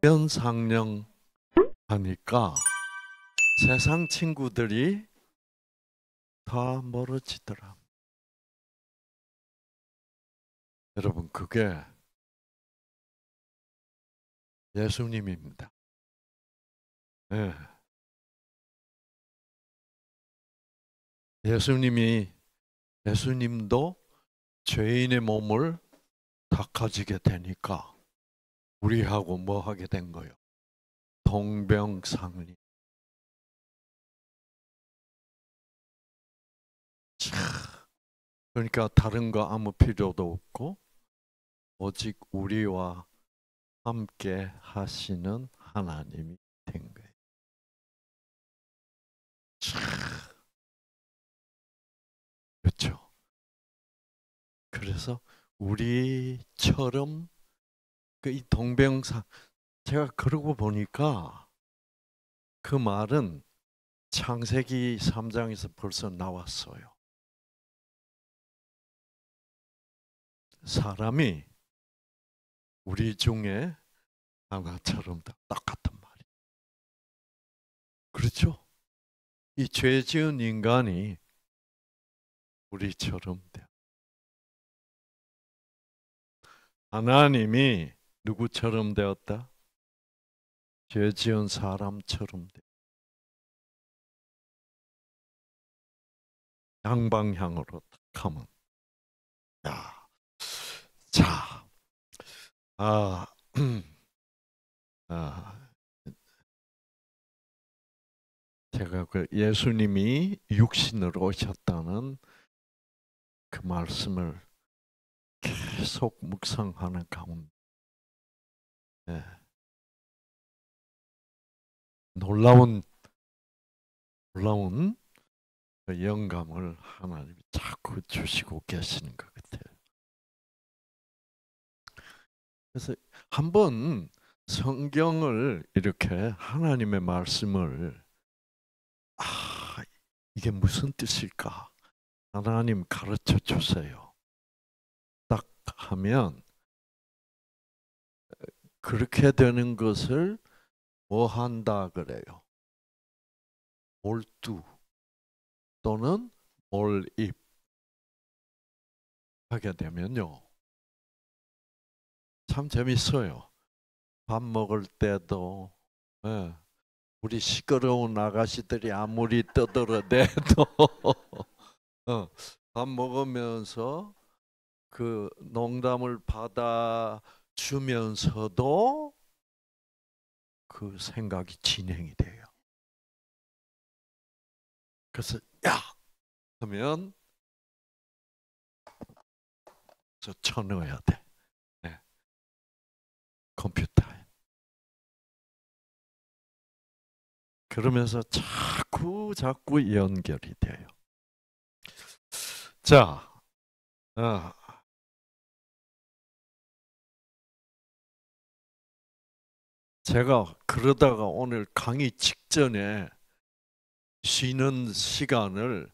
변상령 하니까 세상 친구들이 다 멀어지더라. 여러분, 그게 예수님입니다. 네. 예수님도 죄인의 몸을 다 가지게 되니까 우리하고 뭐 하게 된 거예요? 동병상련. 그러니까 다른 거 아무 필요도 없고 오직 우리와 함께 하시는 하나님이 된 거예요. 그렇죠. 그래서 우리처럼 이 동병상, 제가 그러고 보니까 그 말은 창세기 3장에서 벌써 나왔어요. 사람이 우리 중에 하나처럼 딱 같은 말이에요. 그렇죠? 이 죄 지은 인간이 우리처럼 돼. 하나님이 누구처럼 되었다? 죄 지은 사람처럼 돼. 양방향으로 딱 하면. 야, 자, 아, 제가 그 예수님이 육신으로 오셨다는 그 말씀을 계속 묵상하는 가운데 놀라운 그 영감을 하나님이 자꾸 주시고 계시는 것 같아요. 그래서 한번 성경을 이렇게 하나님의 말씀을 이게 무슨 뜻일까? 하나님 가르쳐 주세요. 딱 하면 그렇게 되는 것을 뭐 한다 그래요? 몰두 또는 몰입 하게 되면요. 참 재밌어요. 밥 먹을 때도 우리 시끄러운 아가씨들이 아무리 떠들어대도 밥 먹으면서 그 농담을 받아주면서도 그 생각이 진행이 돼요. 그래서 야! 하면 저 쳐넣어야 돼. 네. 컴퓨터에. 그러면서 자꾸 연결이 돼요. 자, 제가 그러다가 오늘 강의 직전에 쉬는 시간을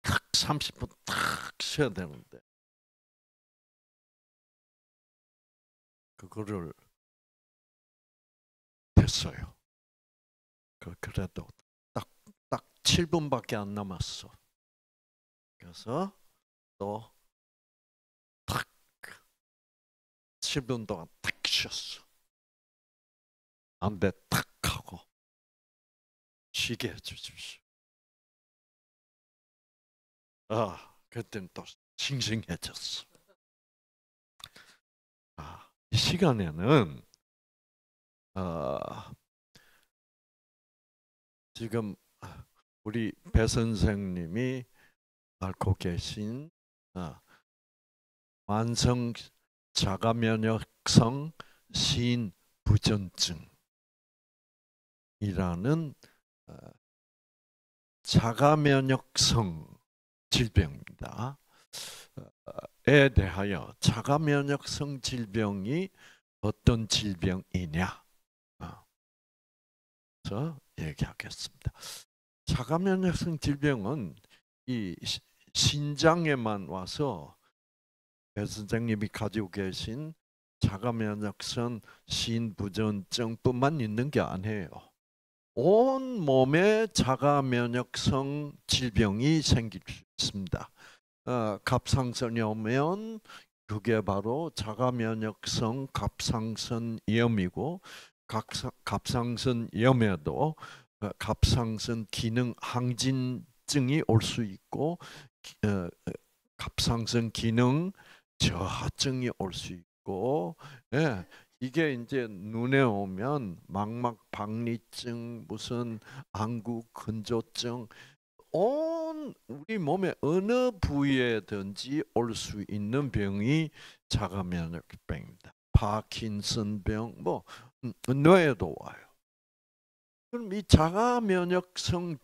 딱 30분 딱 쉬어야 되는데 그거를 됐어요. 그래도 딱 7분밖에 안 남았어. 그래서 또 딱 7분 동안 딱 쉬었어. 안돼 딱 하고 쉬게 해주십시오. 그때는 또 싱싱해졌어. 이 시간에는 지금 우리 배 선생님이 앓고 계신 만성 자가면역성 신부전증이라는 자가면역성 질병입니다. 에 대하여 자가면역성 질병이 어떤 질병이냐? 그래서 얘기하겠습니다. 자가면역성 질병은 이 신장에만 와서 배 선생님이 가지고 계신 자가면역성 신부전증뿐만 있는 게 아니에요. 온 몸에 자가면역성 질병이 생길 수 있습니다. 갑상선이 오면 그게 바로 자가면역성 갑상선염이고, 갑상선염에도 갑상선 기능 항진증이 올 수 있고, 갑상선 기능 저하증이 올 수 있고, 예, 이게 이제 눈에 오면 망막박리증, 무슨 안구 건조증, 온 우리 몸의 어느 부위에든지 올 수 있는 병이 자가면역병입니다. 파킨슨병, 뭐 뇌에도 와요. 그럼 이 자가면역성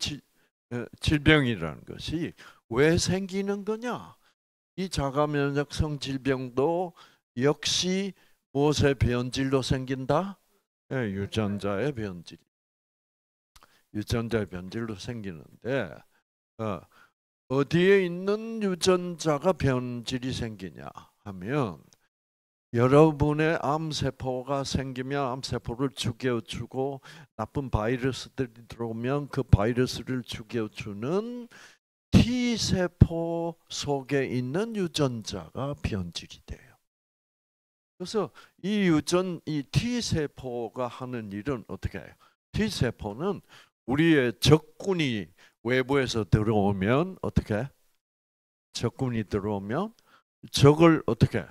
질병이라는 것이 왜 생기는 거냐? 이 자가면역성 질병도 역시 무엇의 변질로 생긴다? 유전자의 변질. 유전자의 변질로 생기는데, 어디에 있는 유전자가 변질이 생기냐 하면, 여러분의 암세포가 생기면 암세포를 죽여주고, 나쁜 바이러스들이 들어오면 그 바이러스를 죽여주는 T세포 속에 있는 유전자가 변질이 돼요. 그래서 이 T세포가 하는 일은 어떻게 해요? T세포는 우리의 적군이 외부에서 들어오면 어떻게 해? 적군이 들어오면 적을 어떻게 해?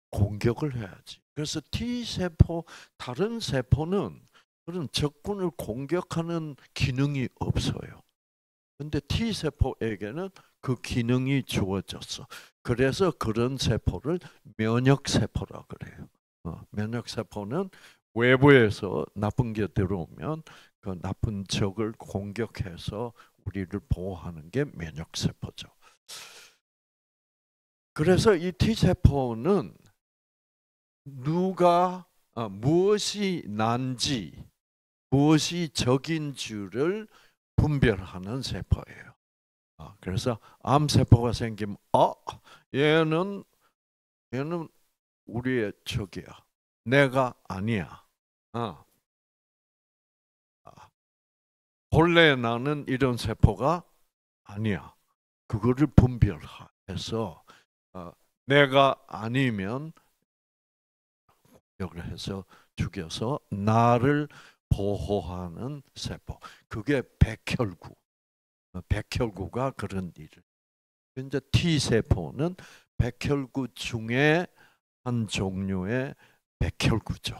공격을 해야지. 그래서 T세포, 다른 세포는 그런 적군을 공격하는 기능이 없어요. 근데 T세포에게는 그 기능이 주어졌어. 그래서 그런 세포를 면역세포라 그래요. 면역세포는 외부에서 나쁜 게 들어오면 그 나쁜 적을 공격해서 우리를 보호하는 게 면역세포죠. 그래서 이 T세포는 무엇이 난지, 무엇이 적인 줄을 분별하는 세포예요. 그래서 암세포가 생기면 얘는 우리의 적이야. 내가 아니야. 본래 나는 이런 세포가 아니야. 그거를 분별해서 내가 아니면 공격을 해서 죽여서 나를 보호하는 세포. 그게 백혈구. 백혈구가 그런 일을. 이제 T세포는 백혈구 중에 한 종류의 백혈구죠.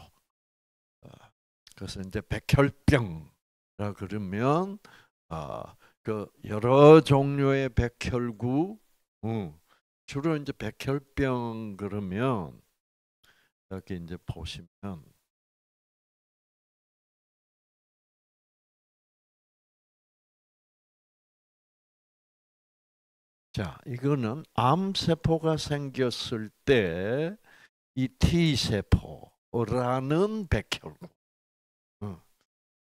그래서 이제 백혈병이라 그러면 그 여러 종류의 백혈구, 주로 이제 백혈병 그러면 여기 이제 보시면 자, 이거는 암세포가 생겼을 때 이 T세포라는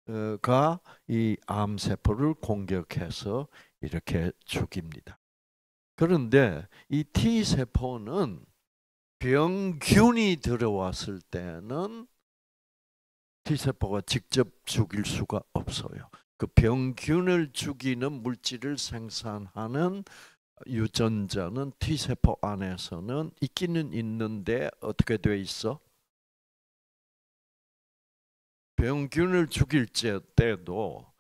백혈구가 이 암세포를 공격해서 이렇게 죽입니다. 그런데 이 T세포는 병균이 들어왔을 때는 T세포가 직접 죽일 수가 없어요. 그 병균을 죽이는 물질을 생산하는 유전자는 T세포 안에서는 있기는 있는데 어떻게 돼 있어? 병균을 죽일 때도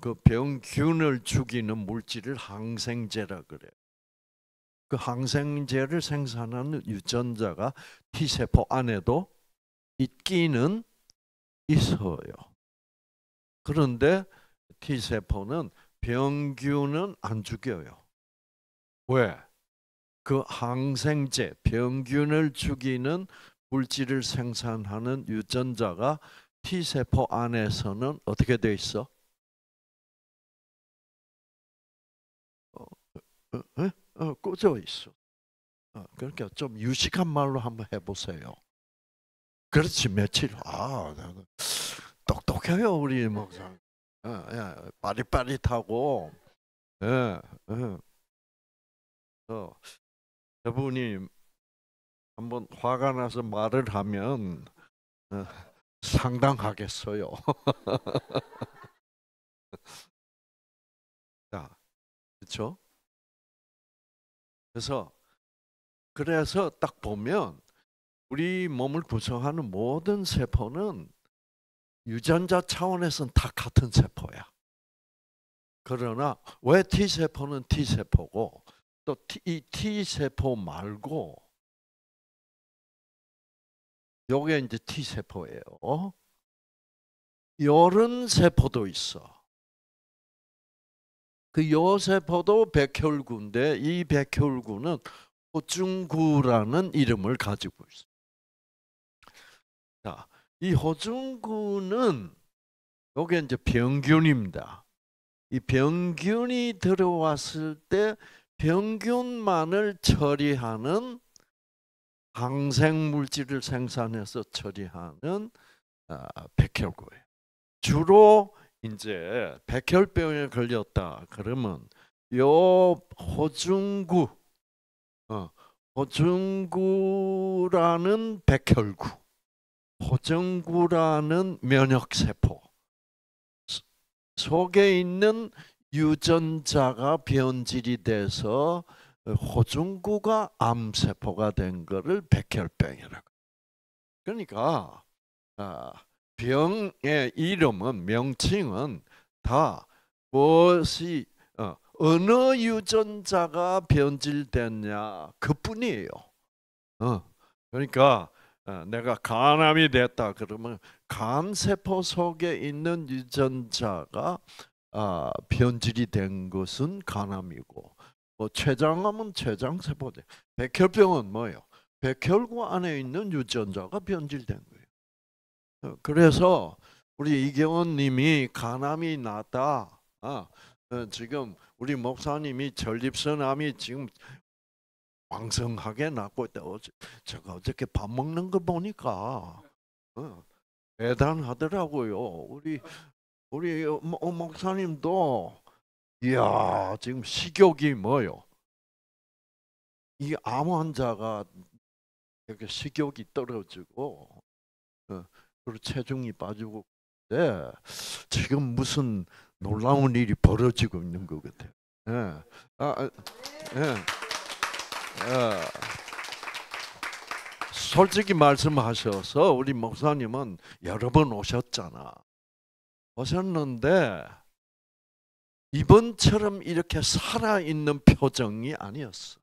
그 병균을 죽이는 물질을 항생제라 그래요. 그 항생제를 생산하는 유전자가 T세포 안에도 있기는 있어요. 그런데 T세포는 병균은 안 죽여요. 왜? 그 항생제, 병균을 죽이는 물질을 생산하는 유전자가 T세포 안에서는 어떻게 돼 있어? 꽂혀 있어. 그러니까 좀 유식한 말로 한번 해보세요. 그렇지, 며칠. 똑똑해요, 우리 목사. 빠릿빠릿하고. 예, 예. 저분이 한번 화가 나서 말을 하면 상당하겠어요. 자, 그렇죠? 그래서 딱 보면 우리 몸을 구성하는 모든 세포는 유전자 차원에서는 다 같은 세포야. 그러나 왜 T세포는 T세포고 또 이 T세포 말고 요게 이제 T세포예요. 요런 세포도 있어. 그 요세포도 백혈구인데 이 백혈구는 호중구라는 이름을 가지고 있어. 자, 이 호중구는 요게 이제 병균입니다. 이 병균이 들어왔을 때 병균만을 처리하는 항생물질을 생산해서 처리하는 백혈구예요. 주로 이제 백혈병에 걸렸다 그러면 요 호중구라는 백혈구, 호중구라는 면역세포 속에 있는 유전자가 변질이 돼서 호중구가 암세포가 된 거를 백혈병이라고. 그러니까 병의 이름은 명칭은 다 무엇이 어느 유전자가 변질됐냐 그뿐이에요. 그러니까 내가 간암이 됐다 그러면 간세포 속에 있는 유전자가 변질이 된 것은 간암이고, 뭐 췌장암은 췌장세포대. 백혈병은 뭐예요? 백혈구 안에 있는 유전자가 변질된 거예요. 그래서 우리 이경원님이 간암이 났다. 지금 우리 목사님이 전립선암이 지금 왕성하게 낳고 있다. 제가 어저께 밥 먹는 거 보니까 대단하더라고요. 우리 목사님도 이야 지금 식욕이 뭐요? 이 암 환자가 이렇게 식욕이 떨어지고 그리고 체중이 빠지고 네, 지금 무슨 놀라운 일이 벌어지고 있는 것 같아요. 예. 솔직히 말씀하셔서 우리 목사님은 여러 번 오셨는데 이번처럼 이렇게 살아있는 표정이 아니었어.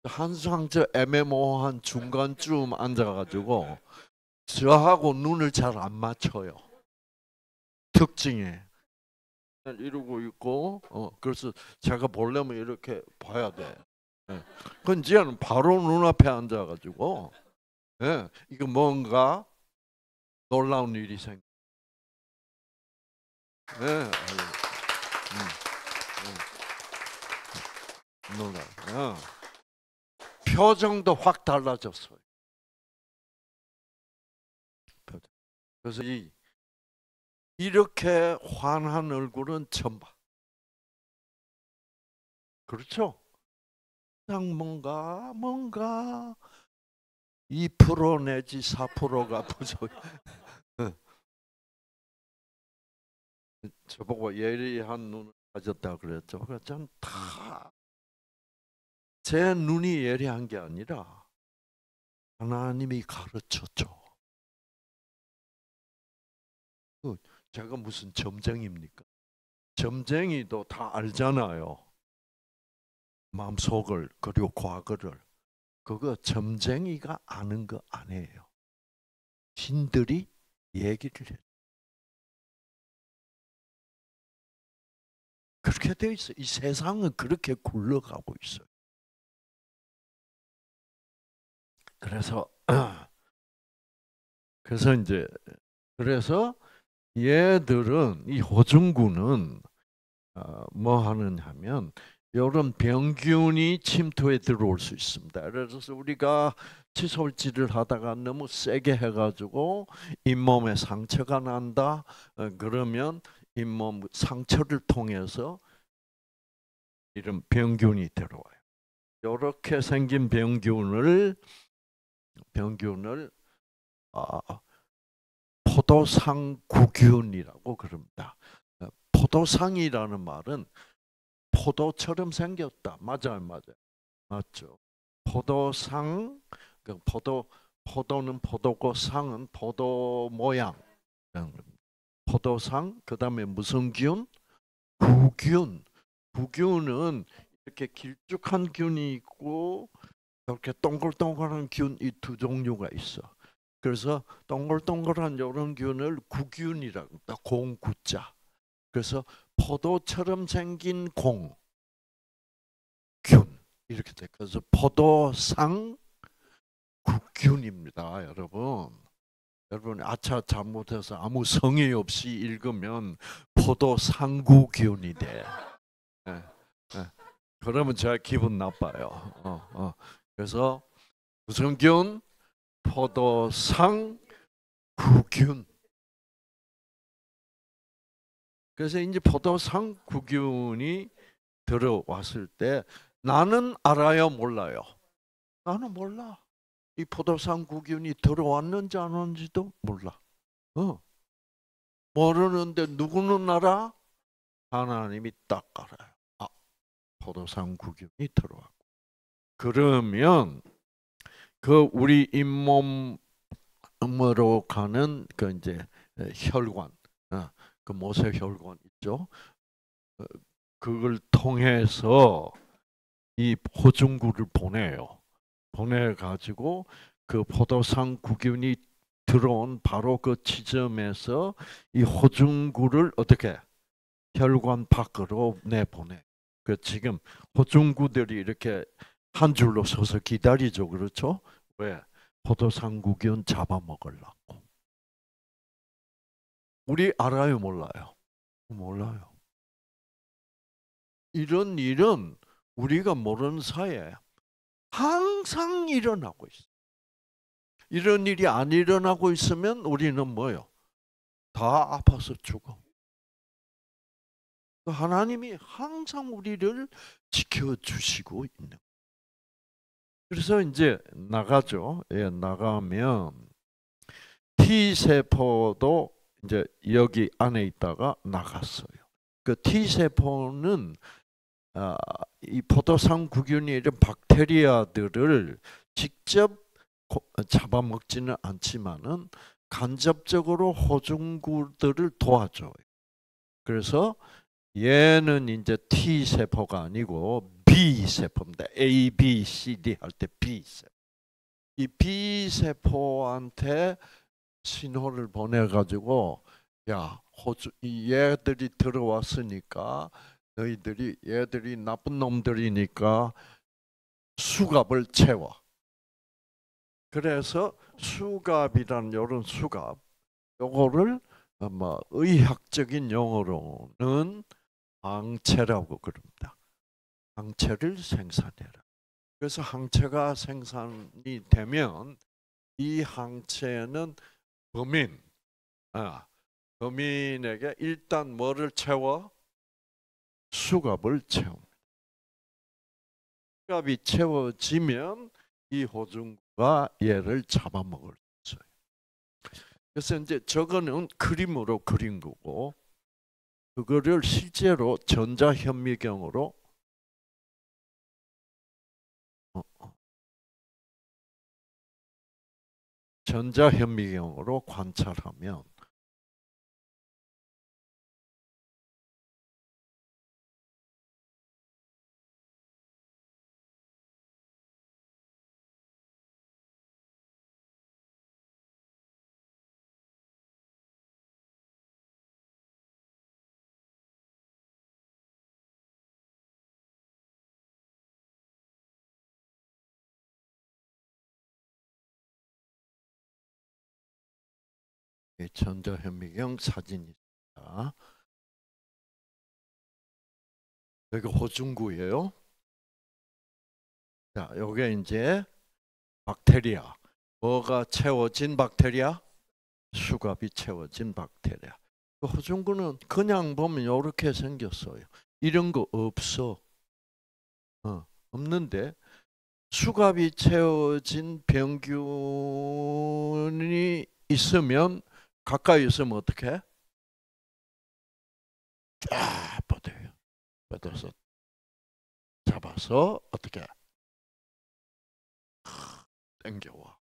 항상 저 애매모호한 중간쯤 앉아가지고 저하고 눈을 잘 안 맞춰요. 특징에 이러고 있고, 그래서 제가 보려면 이렇게 봐야 돼. 그건 이제는 바로 눈앞에 앉아가지고, 이거 뭔가 놀라운 일이 생겨. 놀라. 표정도 확 달라졌어요. 그래서 이렇게 환한 얼굴은 처음 봐. 그렇죠? 그냥 뭔가 2% 내지 4%가 부족. 저보고 예리한 눈을 가졌다 그랬죠. 그래서 전 다 제 눈이 예리한 게 아니라 하나님이 가르쳤죠. 제가 무슨 점쟁입니까? 점쟁이도 다 알잖아요. 마음속을 그리고 과거를. 그거 점쟁이가 아는 거 아니에요. 신들이 얘기를 해요. 그렇게 돼 있어요. 이 세상은 그렇게 굴러가고 있어요. 그래서 얘들은 이 호중구는 뭐 하느냐면 이런 병균이 침투해 들어올 수 있습니다. 그래서 우리가 칫솔질을 하다가 너무 세게 해가지고 잇몸에 상처가 난다. 그러면 잇몸 상처를 통해서 이런 병균이 들어와요. 이렇게 생긴 병균을 포도상구균이라고 그럽니다. 포도상이라는 말은 포도처럼 생겼다. 맞아요, 맞죠. 포도상, 포도는 포도고 상은 포도 모양. 포도상, 그 다음에 무슨 균? 구균. 구균은 이렇게 길쭉한 균이 있고 이렇게 동글동글한 균 이 두 종류가 있어. 그래서 동글동글한 이런 균을 구균이라고 합니다. 공구자. 그래서 포도처럼 생긴 공균 이렇게 돼. 그래서 포도상 구균입니다, 여러분. 여러분 아차 잘못해서 아무 성의 없이 읽으면 포도상구균이 돼. 네, 네. 그러면 제가 기분 나빠요. 그래서 무슨 균? 포도상구균. 그래서 이제 포도상구균이 들어왔을 때 나는 알아요, 몰라요? 나는 몰라. 이 포도상구균이 들어왔는지 안 왔는지도 몰라. 모르는데 누구는 알아? 하나님이 딱 알아요. 아, 포도상구균이 들어왔고. 그러면 그 우리 잇몸으로 가는 그 이제 혈관, 그 모세혈관 있죠. 그걸 통해서 이 호중구를 보내요. 보내가지고 그 포도상구균이 들어온 바로 그 지점에서 이 호중구를 어떻게 혈관 밖으로 내보내. 그 지금 호중구들이 이렇게 한 줄로 서서 기다리죠, 그렇죠? 왜? 포도상구균 잡아먹으려고. 우리 알아요, 몰라요? 몰라요. 이런 일은 우리가 모르는 사이에 항상 일어나고 있어. 이런 일이 안 일어나고 있으면 우리는 뭐요? 다 아파서 죽어. 하나님이 항상 우리를 지켜주시고 있는. 그래서 이제 나가죠. 예, 나가면 T세포도 이제 여기 안에 있다가 나갔어요. 그 T세포는 이 포도상구균이 이런 박테리아들을 직접 잡아먹지는 않지만은 간접적으로 호중구들을 도와줘요. 그래서 얘는 이제 T세포가 아니고 B세포입니다. A, B, C, D 할 때 B세포. 이 B세포한테 신호를 보내가지고 야, 얘들이 들어왔으니까 너희들이 얘들이 나쁜 놈들이니까 수갑을 채워. 그래서 수갑이란 이런 수갑, 요거를 아마 의학적인 용어로는 항체라고 그럽니다. 항체를 생산해라. 그래서 항체가 생산이 되면 이 항체는 범인에게 일단 뭐를 채워? 수갑을 채웁니다. 수갑이 채워지면 이 호중구가 얘를 잡아먹을 수 있어요. 그래서 이제 저거는 그림으로 그린 거고, 그거를 실제로 전자현미경으로 관찰하면 전자현미경 사진이 있습니다. 여기 호중구예요. 자, 요게 이제 박테리아. 뭐가 채워진 박테리아? 수갑이 채워진 박테리아. 그 호중구는 그냥 보면 이렇게 생겼어요. 이런 거 없어. 없는데 수갑이 채워진 병균이 있으면 가까이 있으면 어떻게? 쫙 뻗어요. 뻗어서 잡아서 어떻게? 당겨와.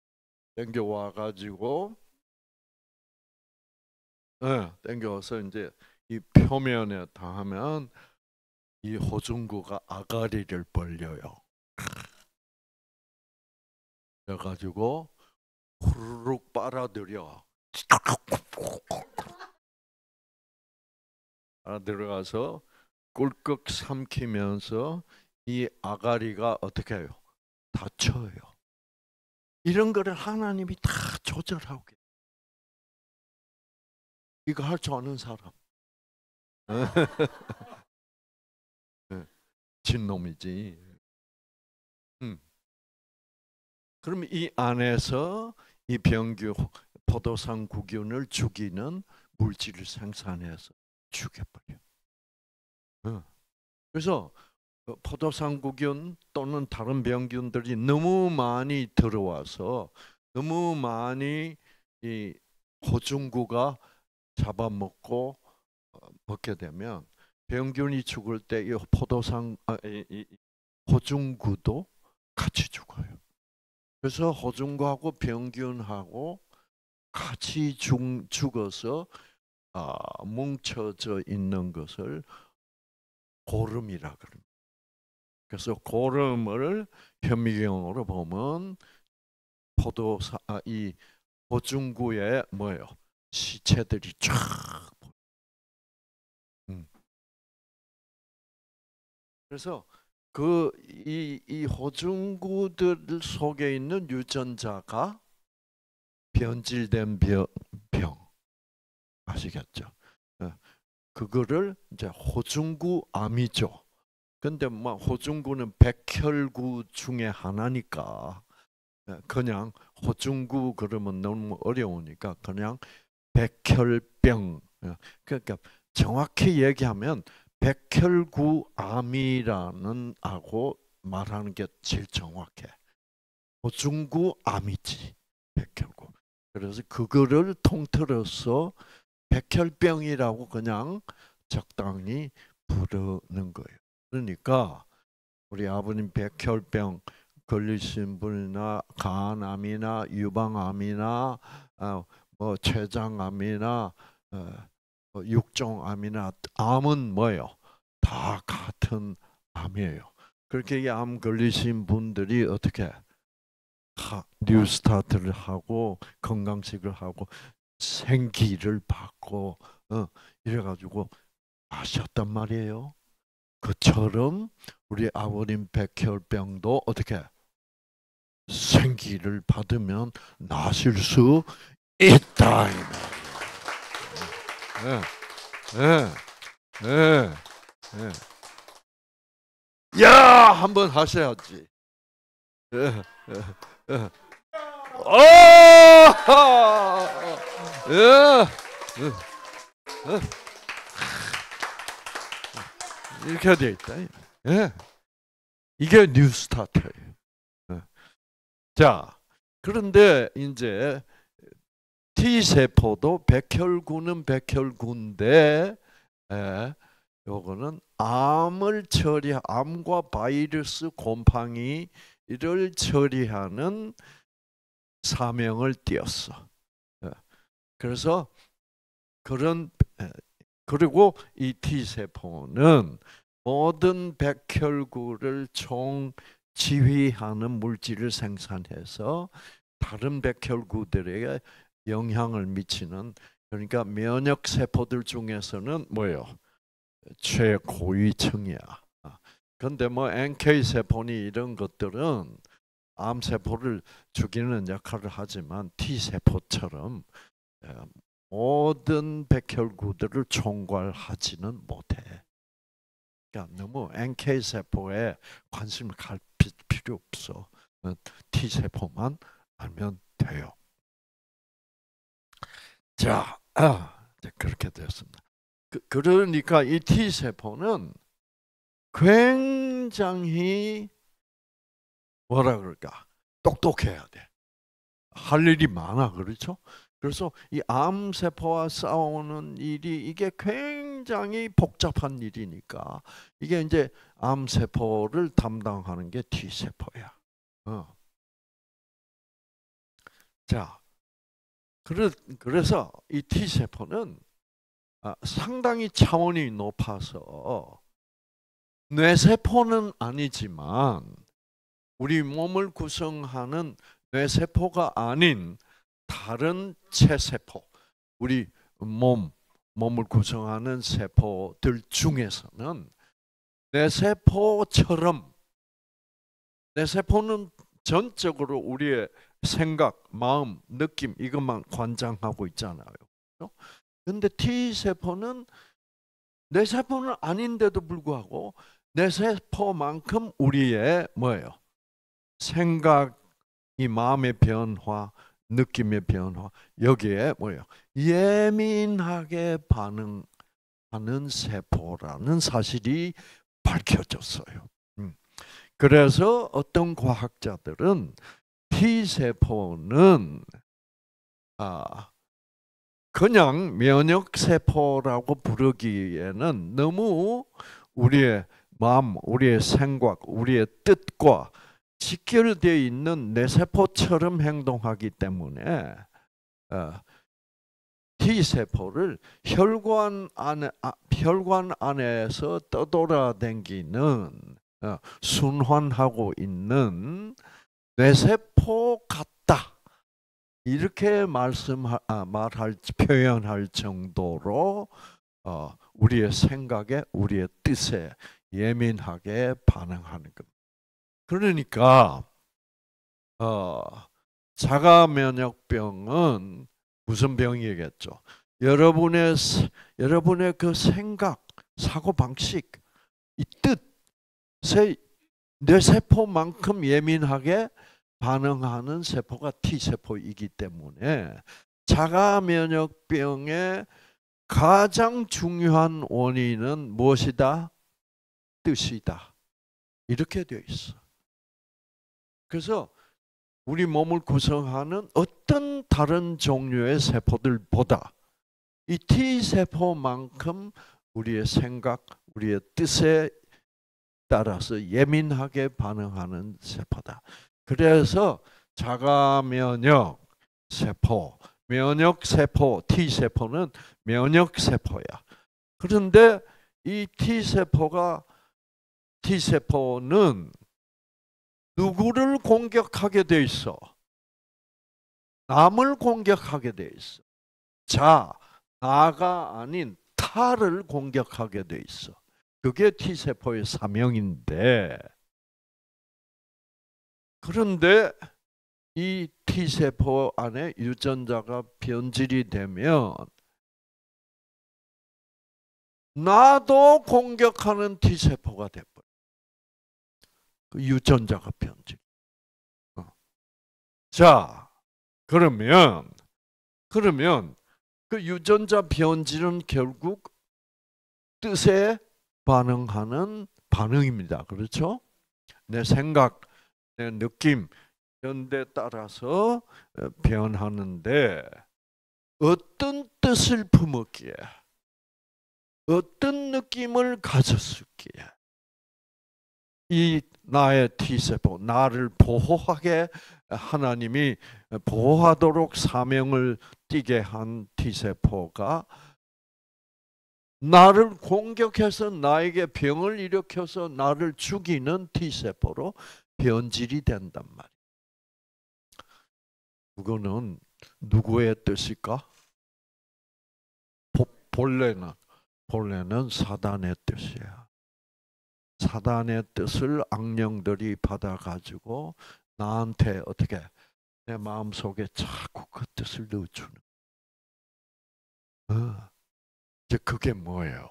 당겨와 가지고 당겨서 이제 이 표면에 닿으면 이 호중구가 아가리를 벌려요. 그래가지고 후루룩 빨아들여. 들어가서 꿀꺽 삼키면서 이 아가리가 어떻게 해요? 다쳐요. 이런 거를 하나님이 다 조절하고 계세요. 이거 할 줄 아는 사람. 진놈이지. 그럼 이 안에서 이 병균, 포도상 구균을 죽이는 물질을 생산해서 죽여버려. 그래서 포도상 구균 또는 다른 병균들이 너무 많이 들어와서 너무 많이 이 호중구가 잡아먹고 먹게 되면 병균이 죽을 때 이 포도상 이 호중구도 같이 죽어요. 그래서 호중구하고 병균하고 같이 죽어서 뭉쳐져 있는 것을 고름이라 그럽니다. 그래서 고름을 현미경으로 보면 이 호중구에 뭐예요? 시체들이 쫙. 그래서 이 호중구들 속에 있는 유전자가 변질된 병 아시겠죠? 그거를 이제 호중구암이죠. 근데 뭐 호중구는 백혈구 중에 하나니까 그냥 호중구 그러면 너무 어려우니까 그냥 백혈병. 그러니까 정확히 얘기하면 백혈구암이라는 하고 말하는 게 제일 정확해. 호중구암이지 백혈구. 그래서 그거를 통틀어서 백혈병이라고 그냥 적당히 부르는 거예요. 그러니까 우리 아버님 백혈병 걸리신 분이나 간암이나 유방암이나 뭐 췌장암이나 육종암이나 암은 뭐예요? 다 같은 암이에요. 그렇게 이 암 걸리신 분들이 어떻게 뉴스타트를 하고 건강식을 하고 생기를 받고 이래가지고 아셨단 말이에요. 그처럼 우리 아버님 백혈병도 어떻게 생기를 받으면 나실 수 있다. 야, 한번 하셔야지. 이렇게 돼 있다. 이게 뉴스타트예요. 자, 그런데 이제 T세포도 백혈구는 백혈구인데 요거는 암과 바이러스 곰팡이를 처리하는 사명을 띄었어. 그래서 그리고 이 T세포는 모든 백혈구를 총지휘하는 물질을 생산해서 다른 백혈구들에게 영향을 미치는, 그러니까 면역 세포들 중에서는 뭐예요? 최고위층이야. 그런데 뭐 NK 세포니 이런 것들은 암 세포를 죽이는 역할을 하지만 T 세포처럼 모든 백혈구들을 총괄하지는 못해. 그러니까 너무 NK 세포에 관심을 갈 필요 없어. T 세포만 알면 돼요. 자, 그렇게 됐습니다. 그러니까 이 T세포는 굉장히 뭐라 그럴까? 똑똑해야 돼. 할 일이 많아, 그렇죠? 그래서 이 암세포와 싸우는 일이 이게 굉장히 복잡한 일이니까 이게 이제 암세포를 담당하는 게 T세포야. 자, 그래서 이 T세포는 상당히 차원이 높아서 뇌세포는 아니지만 우리 몸을 구성하는 뇌세포가 아닌 다른 체세포, 우리 몸을 구성하는 세포들 중에서는 뇌세포처럼, 뇌세포는 전적으로 우리의 생각, 마음, 느낌 이것만 관장하고 있잖아요. 그런데 T세포는 뇌세포는 아닌데도 불구하고 뇌세포만큼 우리의 뭐예요? 생각이 마음의 변화, 느낌의 변화, 여기에 뭐예요? 예민하게 반응하는 세포라는 사실이 밝혀졌어요. 그래서 어떤 과학자들은 T세포는 그냥 면역세포라고 부르기에는 너무 우리의 마음, 우리의 생각, 우리의 뜻과 직결되어 있는 뇌세포처럼 행동하기 때문에 T세포를 혈관 안에서 떠돌아다니는 순환하고 있는 뇌세포 같다. 이렇게 표현할 정도로 우리의 생각에, 우리의 뜻에 예민하게 반응하는 겁니다. 그러니까 자가 면역병은 무슨 병이겠죠? 여러분의 그 생각, 사고 방식, 이 뜻, 뇌세포만큼 예민하게 반응하는 세포가 T세포이기 때문에 자가 면역병의 가장 중요한 원인은 무엇이다? 뜻이다. 이렇게 되어 있어. 그래서 우리 몸을 구성하는 어떤 다른 종류의 세포들보다 이 T세포만큼 우리의 생각, 우리의 뜻에 따라서 예민하게 반응하는 세포다. 그래서 자가면역 세포, 면역세포, T세포는 면역세포야. 그런데 이 T세포는 누구를 공격하게 돼 있어? 남을 공격하게 돼 있어. 나가 아닌 타를 공격하게 돼 있어. 그게 T세포의 사명인데, 그런데 이 T세포 안에 유전자가 변질이 되면 나도 공격하는 T세포가 돼버려. 그 유전자가 변질. 자, 그러면 그 유전자 변질은 결국 뜻에 반응하는 반응입니다. 그렇죠? 내 생각, 내 느낌 이런 데 따라서 변하는데 어떤 뜻을 품었기에, 어떤 느낌을 가졌을기에 이 나의 T세포, 나를 보호하게 하나님이 보호하도록 사명을 띠게 한 T세포가 나를 공격해서 나에게 병을 일으켜서 나를 죽이는 T세포로 변질이 된단 말이에요. 그거는 누구의 뜻일까? 본래는 사단의 뜻이야. 사단의 뜻을 악령들이 받아가지고 나한테 어떻게 내 마음속에 자꾸 그 뜻을 넣어주는. 이제 그게 뭐예요?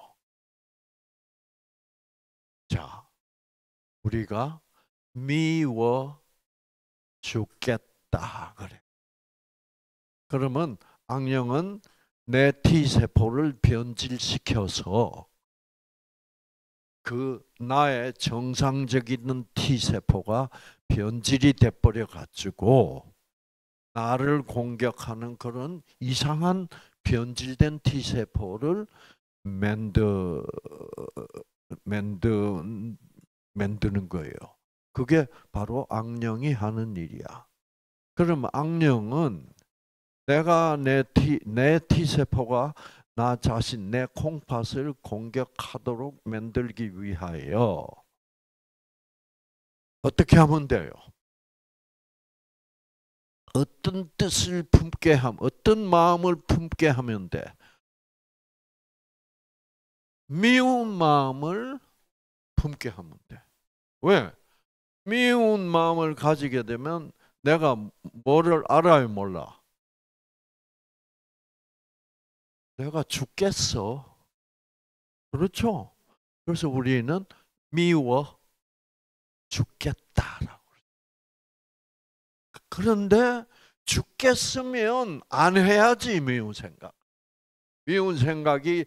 자, 우리가 미워 죽겠다 그래. 그러면 악령은 내 T세포를 변질시켜서 그 나의 정상적인 T세포가 변질이 돼버려 가지고 나를 공격하는 그런 이상한 변질된 T세포를 만드는 거예요. 그게 바로 악령이 하는 일이야. 그럼 악령은 내가 내 T세포가 나 자신, 내 콩팥을 공격하도록 만들기 위하여 어떻게 하면 돼요? 어떤 뜻을 품게 하면, 어떤 마음을 품게 하면 돼? 미운 마음을 품게 하면 돼. 왜? 미운 마음을 가지게 되면 내가 뭐를 알아요, 몰라? 내가 죽겠어. 그렇죠? 그래서 우리는 미워 죽겠다라고. 그런데 죽겠으면 안 해야지, 미운 생각. 미운 생각이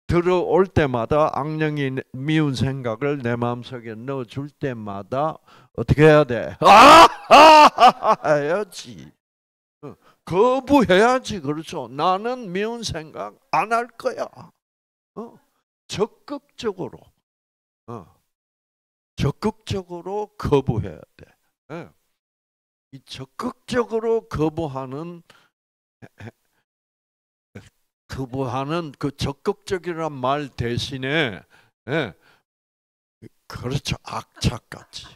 들어올 때마다, 악령이 미운 생각을 내 마음속에 넣어줄 때마다 어떻게 해야 돼? 해야지. 거부해야지. 그렇죠? 나는 미운 생각 안 할 거야. 적극적으로. 적극적으로 거부해야 돼. 이 적극적으로 거부하는 그 적극적이란 말 대신에, 그렇죠, 악착같이.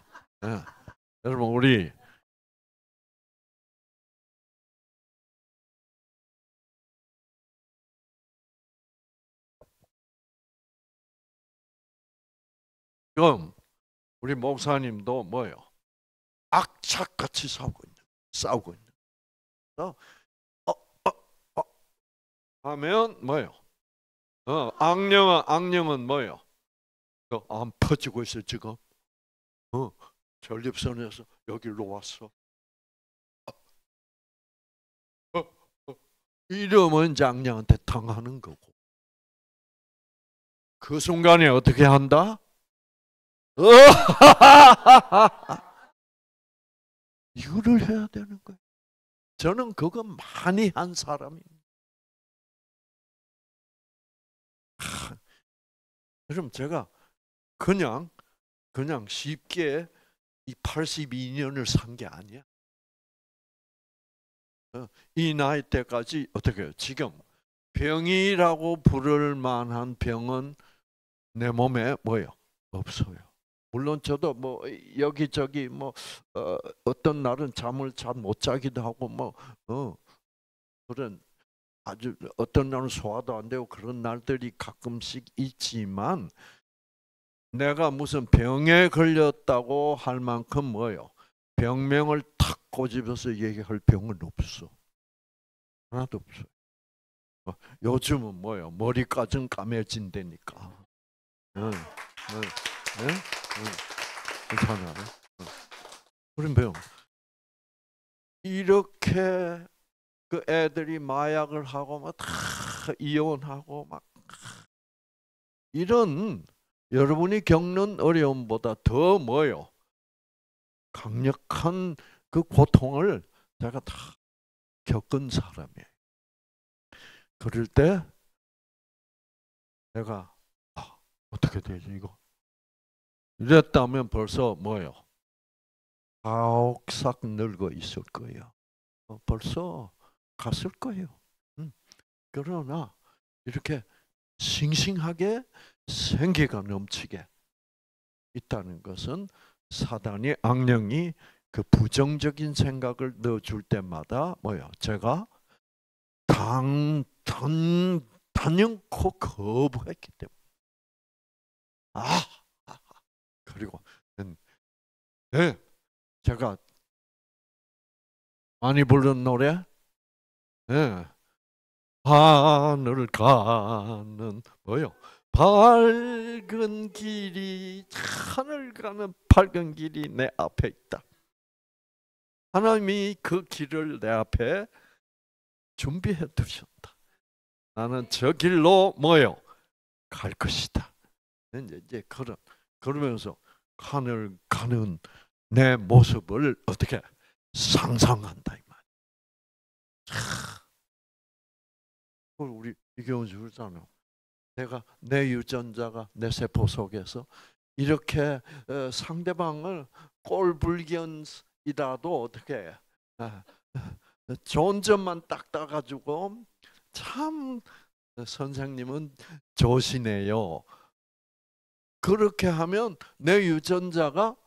여러분, 우리 지금 우리 목사님도 뭐요? 악착같이 싸우고 있는. 어, 어, 어, 하면 뭐요? 악령은 뭐요? 안 퍼지고 있어 지금. 전립선에서 여기로 왔어. 이러면 이제 악령한테 당하는 거고. 그 순간에 어떻게 한다? 이거를 해야 되는 거예요. 저는 그거 많이 한 사람입니다. 그럼 제가 그냥 쉽게 이 82년을 산 게 아니야. 이 나이 때까지 어떻게 해요? 지금 병이라고 부를 만한 병은 내 몸에 뭐예요? 없어요. 물론 저도 뭐 여기저기 뭐 어떤 날은 잠을 잘 못 자기도 하고 뭐 그런 아주 어떤 날은 소화도 안 되고 그런 날들이 가끔씩 있지만 내가 무슨 병에 걸렸다고 할 만큼 뭐예요? 병명을 탁 꼬집어서 얘기할 병은 없어. 하나도 없어요. 요즘은 뭐예요? 머리까지는 까매진다니까. 괜찮아요. 그런 병. 이렇게 그 애들이 마약을 하고 막 다 이혼하고 막 이런 여러분이 겪는 어려움보다 더 뭐요? 강력한 그 고통을 제가 다 겪은 사람이에요. 그럴 때 내가 어떻게 되지 이거? 이랬다면 벌써 뭐요? 가옥삭 늙어 있을 거예요. 벌써 갔을 거예요. 그러나 이렇게 싱싱하게 생기가 넘치게 있다는 것은 사단이 악령이 그 부정적인 생각을 넣어줄 때마다 뭐요? 제가 단연코 거부했기 때문에. 그리고 네, 제가 많이 부른 노래, 네. 하늘 가는 뭐요? 밝은 길이, 하늘 가는 밝은 길이 내 앞에 있다. 하나님이 그 길을 내 앞에 준비해 두셨다. 나는 저 길로 뭐요? 갈 것이다. 이제 그러면서 하늘 가는 내 모습을 어떻게 상상한다 이 말. 우리 이경훈 씨 그러잖아요. 내가 내 유전자가 내 세포 속에서 이렇게 상대방을 꼴불견이라도 어떻게 좋은 점만 딱 따가지고 참 선생님은 좋으시네요. 그렇게 하면 내 유전자가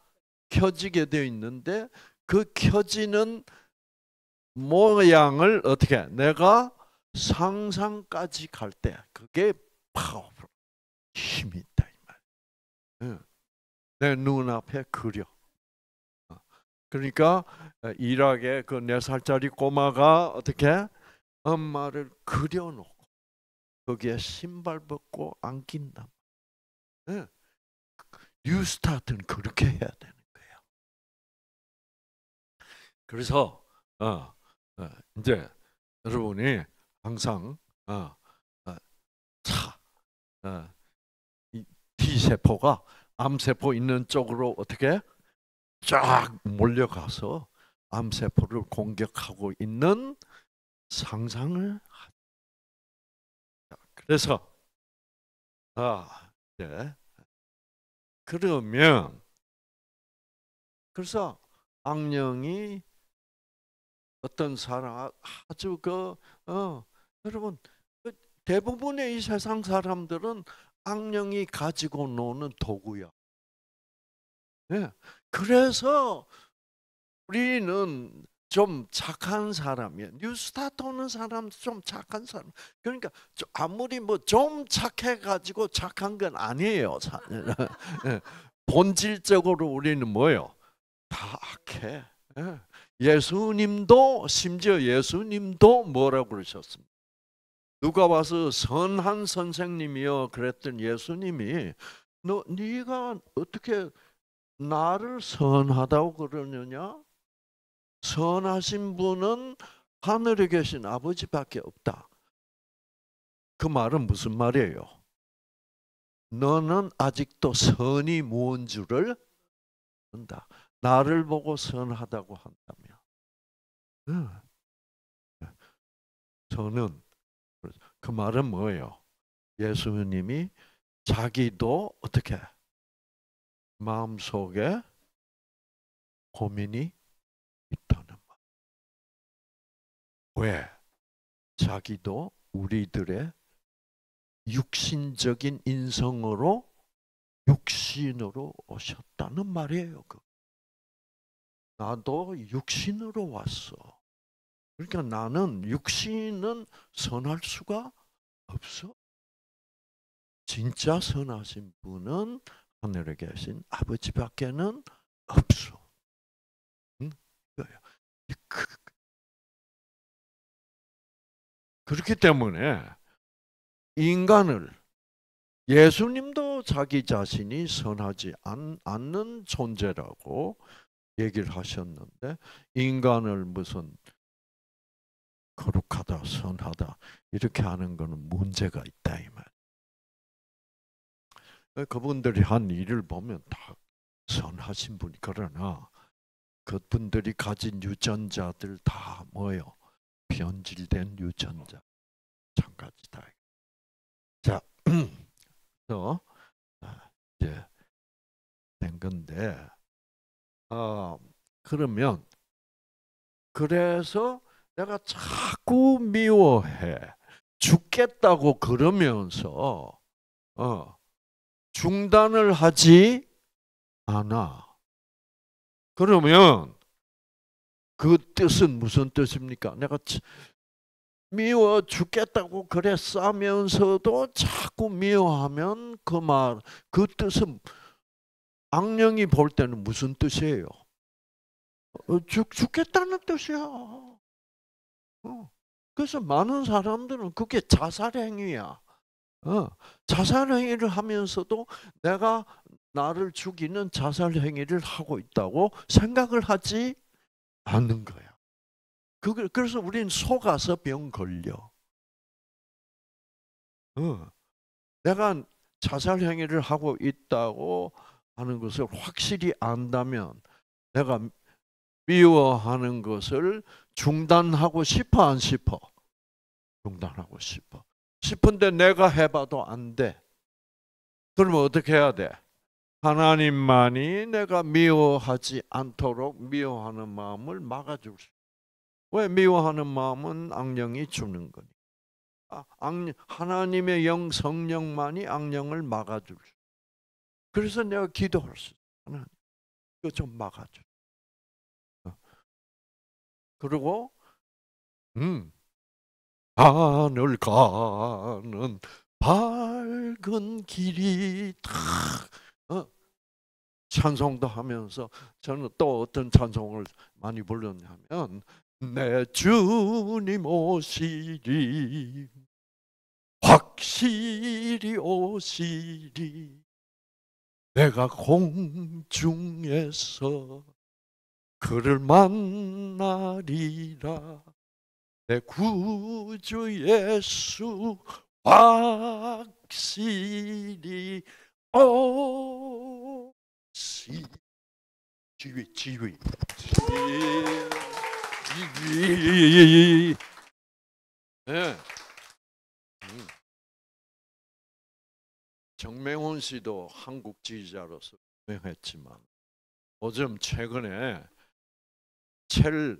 켜지게 되어 있는데 그 켜지는 모양을 어떻게 내가 상상까지 갈 때 그게 파워풀 힘이 있다 이 말. 내 눈앞에 그려. 그러니까 일하게 그 4살짜리 꼬마가 어떻게 엄마를 그려놓고 거기에 신발 벗고 안긴다. 뉴스타트는 그렇게 해야 되는 거예요. 그래서 이제 여러분이 항상 이 T세포가 암세포 있는 쪽으로 어떻게 쫙 몰려가서 암세포를 공격하고 있는 상상을 하죠. 그래서 네. 그러면 그래서 악령이 어떤 사람 아주 여러분 대부분의 이 세상 사람들은 악령이 가지고 노는 도구야. 네. 그래서 우리는 좀 착한 사람이야. 뉴스타트 오는 사람 좀 착한 사람. 그러니까 아무리 뭐 좀 착해가지고 착한 건 아니에요. 본질적으로 우리는 뭐예요? 다 악해. 예수님도 심지어 예수님도 뭐라고 그러셨습니까? 누가 와서 선한 선생님이요 그랬더니 예수님이 네가 어떻게 나를 선하다고 그러느냐? 선하신 분은 하늘에 계신 아버지밖에 없다. 그 말은 무슨 말이에요? 너는 아직도 선이 무언 줄을 안다. 나를 보고 선하다고 한다면. 저는 그 말은 뭐예요? 예수님이 자기도 어떻게 마음속에 고민이 있다는 말. 왜? 자기도 우리들의 육신적인 인성으로 육신으로 오셨다는 말이에요. 나도 육신으로 왔어. 그러니까 나는 육신은 선할 수가 없어. 진짜 선하신 분은 하늘에 계신 아버지밖에는 없어. 응? 그렇기 때문에 인간을 예수님도 자기 자신이 선하지 않는 존재라고 얘기를 하셨는데 인간을 무슨 거룩하다, 선하다 이렇게 하는 것은 문제가 있다 이 말. 그분들이 한 일을 보면 다 선하신 분이 그러나 그분들이 가진 유전자들 다 뭐요? 변질된 유전자 마찬가지다. 자, 그래서 이제 된 건데, 그러면 그래서 내가 자꾸 미워해 죽겠다고 그러면서 중단을 하지 않아. 그러면 그 뜻은 무슨 뜻입니까? 내가 미워 죽겠다고 그랬으면서도 자꾸 미워하면 그 뜻은 악령이 볼 때는 무슨 뜻이에요? 죽겠다는 뜻이야. 그래서 많은 사람들은 그게 자살행위야. 자살행위를 하면서도 내가 나를 죽이는 자살행위를 하고 있다고 생각을 하지 않는 거야. 그래서 우리는 속아서 병 걸려. 내가 자살 행위를 하고 있다고 하는 것을 확실히 안다면 내가 미워하는 것을 중단하고 싶어 안 싶어? 중단하고 싶어. 싶은데 내가 해봐도 안 돼. 그러면 어떻게 해야 돼? 하나님만이 내가 미워하지 않도록 미워하는 마음을 막아줄 수. 왜? 미워하는 마음은 악령이 주는 거니. 하나님의 영 성령만이 악령을 막아줄 수. 그래서 내가 기도할 수 있어. 하나님, 이거 좀 막아줘. 그리고 하늘 가는 밝은 길이 다 찬송도 하면서 저는 또 어떤 찬송을 많이 불렀냐면 내 주님 오시리 확실히 오시리 내가 공중에서 그를 만나리라 내 구주 예수 확실히 오시 지휘 네. 정명훈 씨도 한국 지휘자로서 유명했지만 요즘 최근에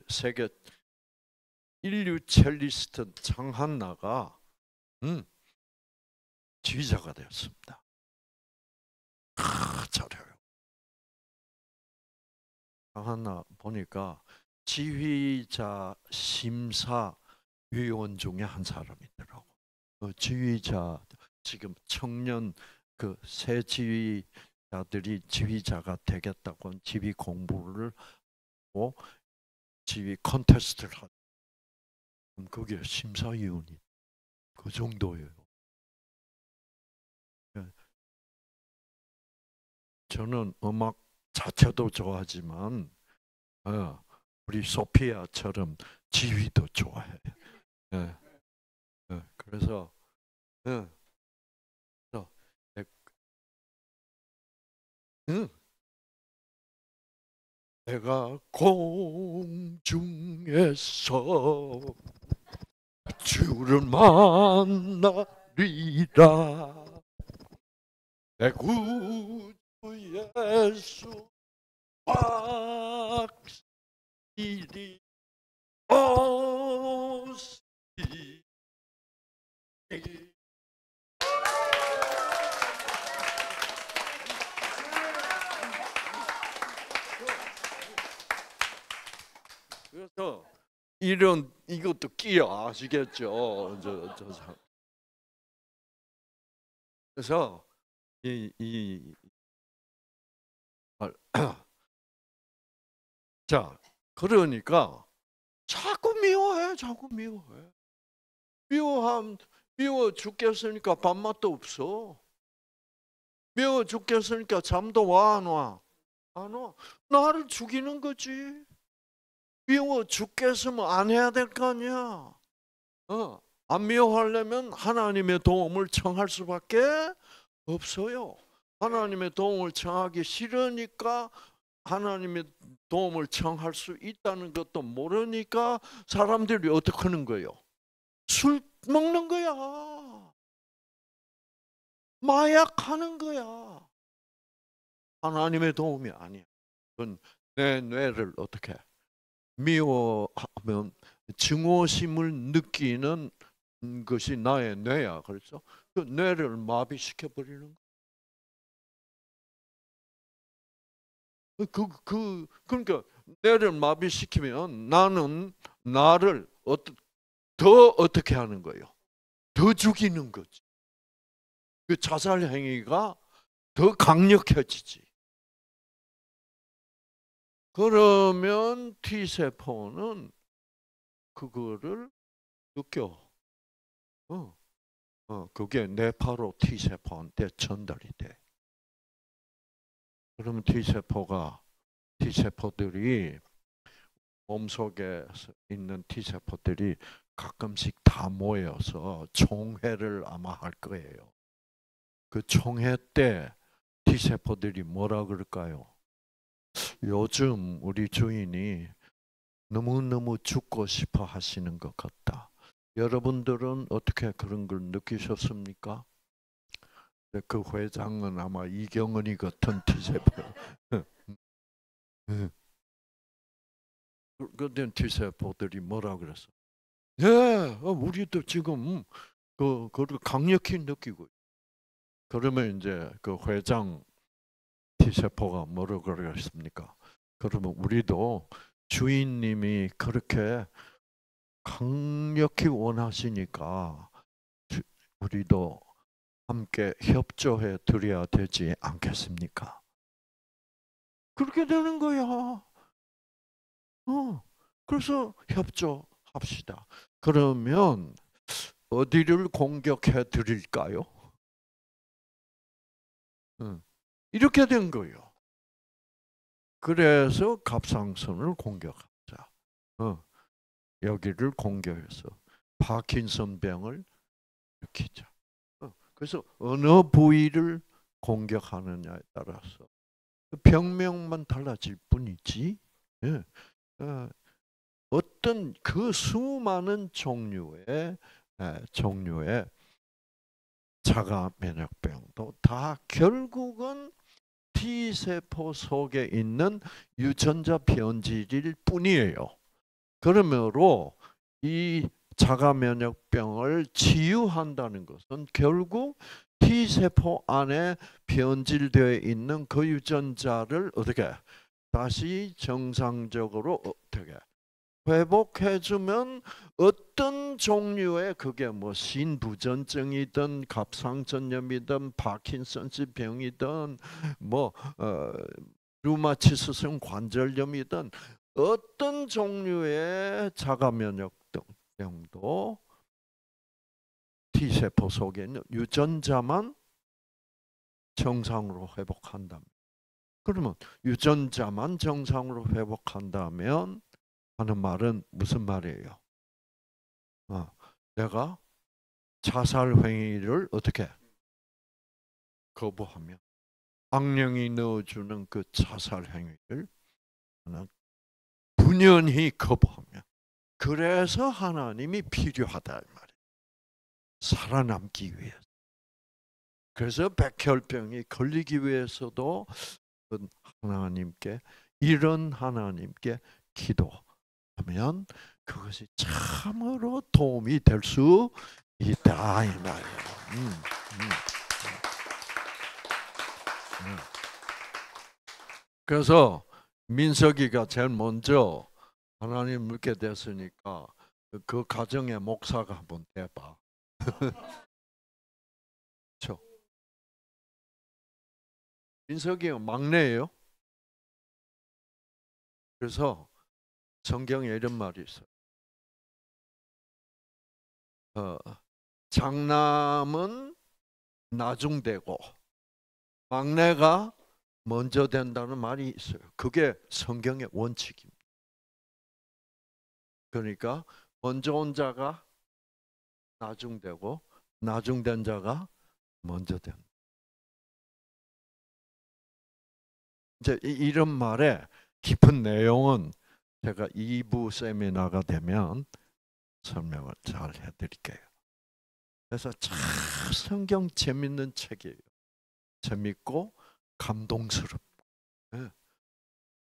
세계 인류 첼리스트 장한나가 지휘자가 되었습니다. 잘해요. 장한나 보니까 지휘자 심사위원 중에 한 사람이더라고. 지휘자 지금 청년 그 새 지휘자들이 지휘자가 되겠다고 지휘 공부를 하고 지휘 콘테스트를 하고 그게 심사위원이 그 정도예요. 저는 음악 자체도 좋아하지만 우리 소피아처럼 지휘도 좋아해요. 그래서 내가 공중에서 주를 만나리라 내 구주 예수 확실히 오시리 그래서 이것도 끼어 아시겠죠? 그래서 자 그러니까 자꾸 미워해. 미워 죽겠으니까 밥맛도 없어. 미워 죽겠으니까 잠도 와 안 와? 안 와. 나를 죽이는 거지. 미워 죽겠으면 안 해야 될 거 아니야. 안 미워하려면 하나님의 도움을 청할 수밖에 없어요. 하나님의 도움을 청하기 싫으니까 하나님의 도움을 청할 수 있다는 것도 모르니까 사람들이 어떻게 하는 거예요? 술 먹는 거야. 마약하는 거야. 하나님의 도움이 아니야. 그건 내 뇌를 어떻게 미워하면 증오심을 느끼는 것이 나의 뇌야. 그렇죠? 그 뇌를 마비시켜 버리는 거야. 그러니까 뇌를 마비시키면 나는 나를 더 어떻게 하는 거예요? 더 죽이는 거지. 그 자살 행위가 더 강력해지지. 그러면 T세포는 그거를 느껴. 그게 뇌파로 T세포한테 전달이 돼. 그러면 T세포들이 몸속에 있는 T세포들이 가끔씩 다 모여서 총회를 아마 할 거예요. 그 총회 때 T세포들이 뭐라 그럴까요? 요즘 우리 주인이 너무너무 죽고 싶어 하시는 것 같다. 여러분들은 어떻게 그런 걸 느끼셨습니까? 그 회장은 아마 이경은이 같은 T세포. 그때 T세포들이 뭐라 그랬어? 예, 우리도 지금 그걸 강력히 느끼고. 그러면 이제 그 회장 T세포가 뭐라고 그러겠습니까? 그러면 우리도 주인님이 그렇게 강력히 원하시니까 우리도 함께 협조해 드려야 되지 않겠습니까? 그렇게 되는 거야. 그래서 협조합시다. 그러면 어디를 공격해 드릴까요? 이렇게 된 거예요. 그래서 갑상선을 공격하자. 여기를 공격해서 파킨슨병을 일으키자. 그래서 어느 부위를 공격하느냐에 따라서 병명만 달라질 뿐이지. 예. 어떤 그 수많은 종류의 자가 면역병도 다 결국은 T세포 속에 있는 유전자 변질일 뿐이에요. 그러므로 이 자가 면역병을 치유한다는 것은 결국 T세포 안에 변질되어 있는 그 유전자를 어떻게 다시 정상적으로 어떻게 회복해주면 어떤 종류의 그게 뭐 신부전증이든 갑상선염이든 파킨슨스 병이든 뭐 류마티스성 관절염이든 어떤 종류의 자가 면역병도 T세포 속에 있는 유전자만 정상으로 회복한다면, 그러면 유전자만 정상으로 회복한다면 하는 말은 무슨 말이에요? 내가 자살 행위를 어떻게 거부하면 악령이 넣어주는 그 자살 행위를 분연히 거부하면, 그래서 하나님이 필요하다 이 말이에요. 살아남기 위해서. 그래서 백혈병이 걸리기 위해서도 하나님께, 이런 하나님께 기도하면 그것이 참으로 도움이 될 수 있다 이 말이에요. 그래서 민석이가 제일 먼저 하나님 묻게 됐으니까 그 가정의 목사가 한번 돼봐. 그렇죠? 민석이가 막내예요. 그래서 성경에 이런 말이 있어요. 장남은 나중되고 막내가 먼저 된다는 말이 있어요. 그게 성경의 원칙입니다. 그러니까 먼저 온 자가 나중되고 나중된 자가 먼저 된다. 이제 이런 말의 깊은 내용은 제가 2부 세미나가 되면 설명을 잘 해드릴게요. 그래서 참 성경 재밌는 책이에요. 재밌고 감동스럽고,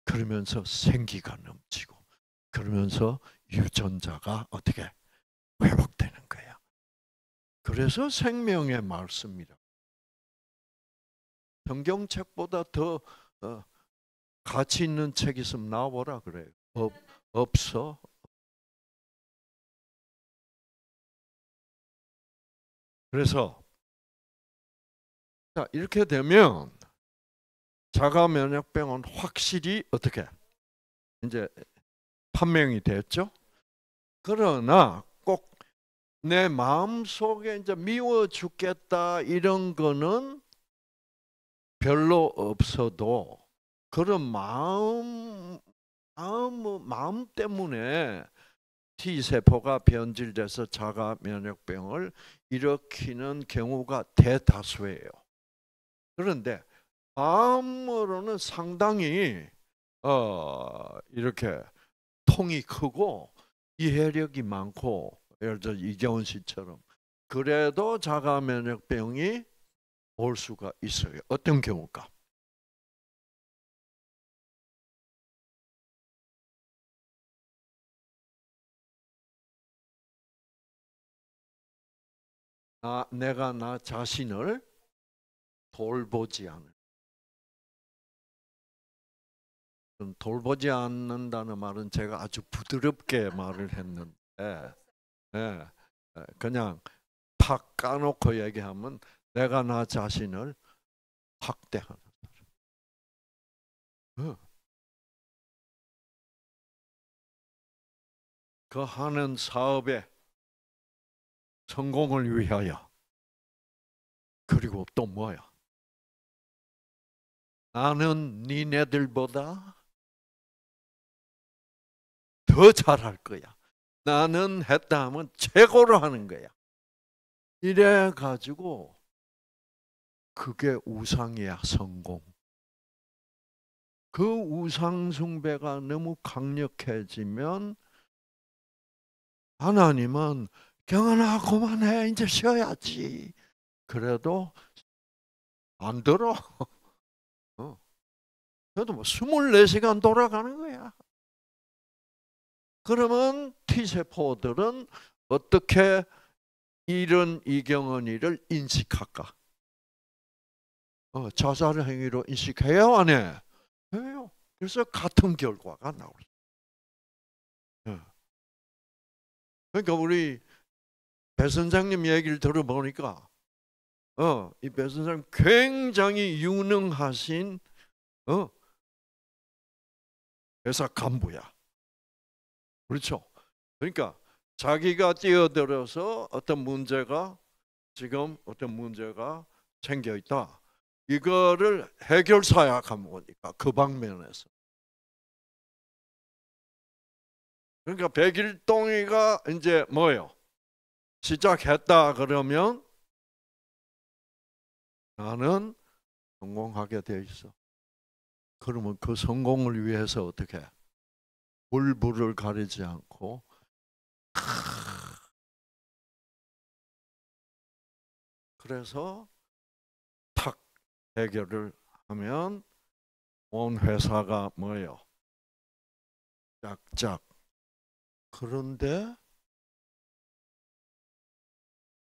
그러면서 생기가 넘치고, 그러면서 유전자가 어떻게 회복되는 거야. 그래서 생명의 말씀이라. 성경책보다 더 가치 있는 책 있으면 나와보라 그래요. 없어. 그래서 자, 이렇게 되면 자가 면역병은 확실히 어떻게 이제 판명이 됐죠. 그러나 꼭 내 마음 속에 이제 미워 죽겠다 이런 거는 별로 없어도, 그런 마음 때문에 T세포가 변질돼서 자가 면역병을 일으키는 경우가 대다수예요. 그런데 마음으로는 상당히 이렇게 통이 크고 이해력이 많고, 예를 들어 이재원 씨처럼. 그래도 자가 면역병이 올 수가 있어요. 어떤 경우가? 내가 나 자신을 돌보지 않을. 돌보지 않는다는 말은 제가 아주 부드럽게 말을 했는데, 예, 그냥 탁 까놓고 얘기하면 내가 나 자신을 학대하는. 어, 그 하는 사업의 성공을 위하여. 그리고 또 뭐야? 나는 니네들보다 더 잘할 거야. 나는 했다 하면 최고로 하는 거야. 이래 가지고 그게 우상이야, 성공. 그 우상 숭배가 너무 강력해지면 하나님은 경은아 그만해 이제 쉬어야지. 그래도 안 들어. 어. 그래도 뭐 24시간 돌아가는 거야. 그러면 T세포들은 어떻게 이런 이경은이를 인식할까? 자살 행위로 인식해요, 안 해? 해요. 그래서 같은 결과가 나올 수 있어요. 그러니까 우리 배 선생님 얘기를 들어보니까 이 배 선생님 굉장히 유능하신 회사 간부야. 그렇죠? 그러니까 자기가 뛰어들어서 어떤 문제가 생겨 있다. 이거를 해결사야 간부니까 그 방면에서. 그러니까 백일동이가 이제 뭐예요? 시작했다 그러면 나는 성공하게 돼 있어. 그러면 그 성공을 위해서 어떻게 물불을 가리지 않고 그래서 탁 해결을 하면 온 회사가 뭐예요? 짝짝. 그런데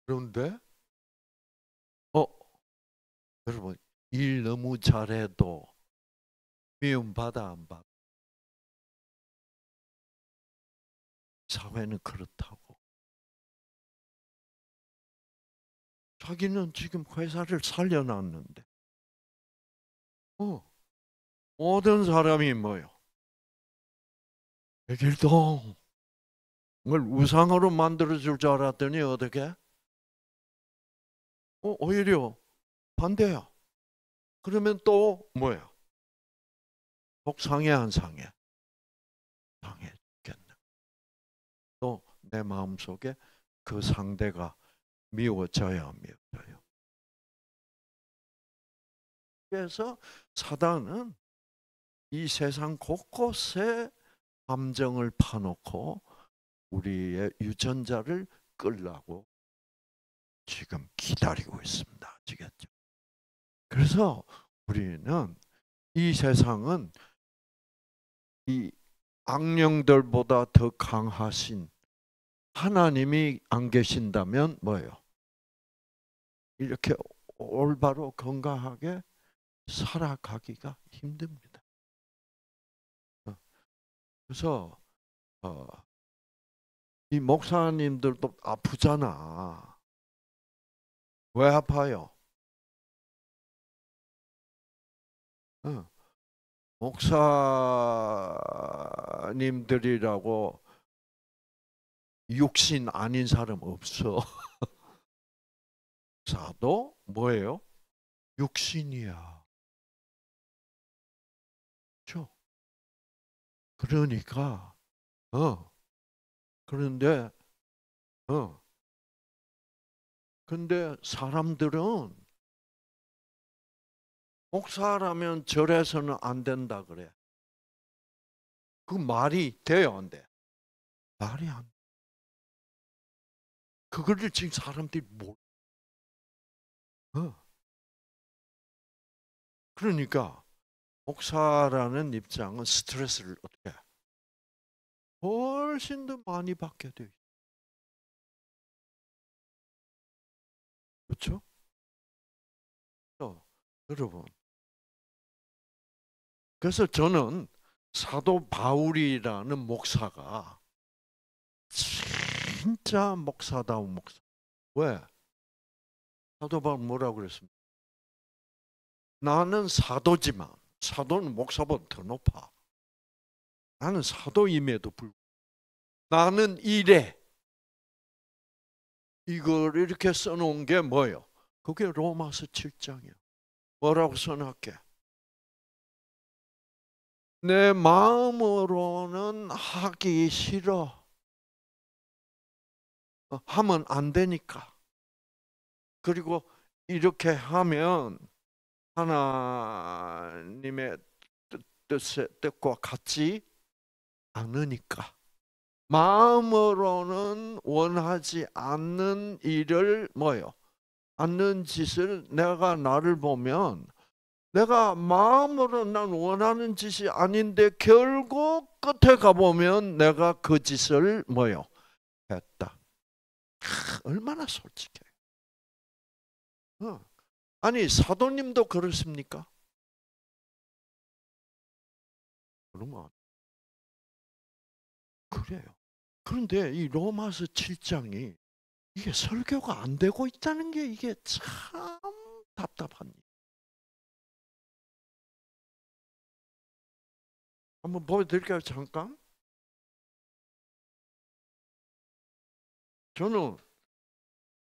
그런데 어 여러분 일 너무 잘해도 미움 받아 안 받아? 사회는 그렇다고. 자기는 지금 회사를 살려놨는데 모든 사람이 뭐요? 백일동을 우상으로 만들어줄 줄 알았더니 어떻게? 오히려 반대야. 그러면 또 뭐야? 속상해 안 상해? 상해 죽겠네. 또 내 마음속에 그 상대가 미워져야 안 미워져요. 그래서 사단은 이 세상 곳곳에 함정을 파놓고 우리의 유전자를 끌라고 지금 기다리고 있습니다. 아시겠죠? 그래서 우리는 이 세상은 이 악령들보다 더 강하신 하나님이 안 계신다면 뭐예요? 이렇게 올바로 건강하게 살아가기가 힘듭니다. 그래서 이 목사님들도 아프잖아. 왜 아파요? 목사님들이라고 육신 아닌 사람 없어. 목사도 뭐예요? 육신이야. 그렇죠? 그러니까 그런데 근데 사람들은 목사라면 절에서는 안 된다 그래. 그 말이 돼요, 안 돼? 말이 안 돼. 그거를 지금 사람들이 못. 그러니까 목사라는 입장은 스트레스를 어떻게 해? 훨씬 더 많이 받게 돼. 그렇죠? 여러분. 그래서 저는 사도 바울이라는 목사가 진짜 목사다운 목사. 왜? 사도 바울 뭐라고 그랬습니까? 나는 사도지만 사도는 목사보다 더 높아. 나는 사도임에도 불구하고 나는 이래. 이걸 이렇게 써놓은 게 뭐예요? 그게 로마서 7장이에요. 뭐라고 써놨게? 내 마음으로는 하기 싫어. 하면 안 되니까. 그리고 이렇게 하면 하나님의 뜻과 같지 않으니까. 마음으로는 원하지 않는 일을 뭐요? 않는 짓을 내가 나를 보면 내가 마음으로 난 원하는 짓이 아닌데 결국 끝에 가보면 내가 그 짓을 뭐요? 했다. 얼마나 솔직해. 아니 사도님도 그렇습니까? 그러면 그래요. 그런데 이 로마서 7장이 이게 설교가 안 되고 있다는 게 이게 참 답답한 일. 한번 보여드릴까요? 잠깐. 저는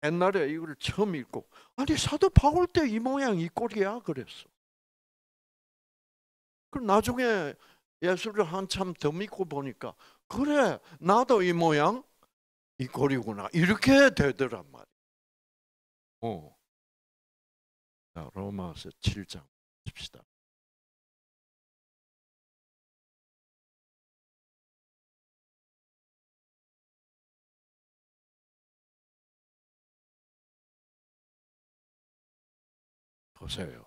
옛날에 이걸 처음 읽고 아니 사도 바울 때 이 모양 이 꼴이야 그랬어. 그럼 나중에 예수를 한참 더 믿고 보니까 그래 나도 이 모양 이 꼴이구나 이렇게 되더란 말이야. 자, 로마서 7장 봅시다. 보세요.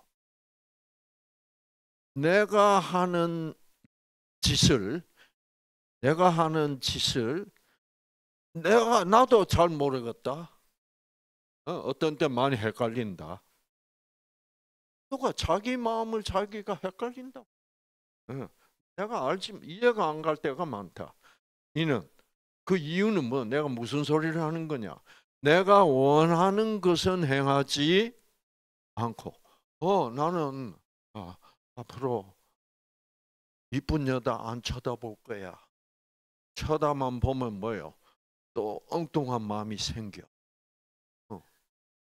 내가 하는 짓을 나도 잘 모르겠다. 어떤 때 많이 헷갈린다. 누가 자기 마음을 자기가 헷갈린다. 내가 알지만 이해가 안 갈 때가 많다. 그 이유는 뭐 내가 무슨 소리를 하는 거냐? 내가 원하는 것은 행하지 않고 나는 앞으로 이쁜 여자 안 쳐다볼 거야. 쳐다만 보면 뭐요? 또 엉뚱한 마음이 생겨.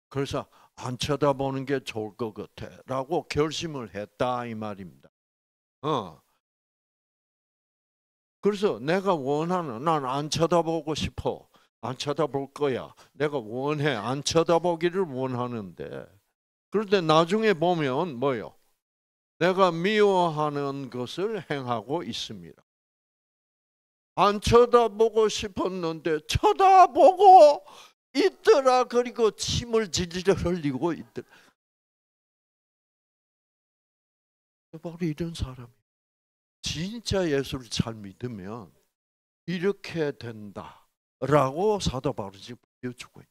그래서 안 쳐다보는 게 좋을 것 같아라고 결심을 했다 이 말입니다. 그래서 내가 원하는 난 안 쳐다보고 싶어. 안 쳐다볼 거야. 내가 원해. 안 쳐다보기를 원하는데 그런데 나중에 보면 뭐요? 내가 미워하는 것을 행하고 있습니다. 안 쳐다보고 싶었는데 쳐다보고 있더라. 그리고 침을 질질 흘리고 있더라. 바로 이런 사람이 진짜 예수를 잘 믿으면 이렇게 된다라고 사도 바울이 지금 보여주고 있는.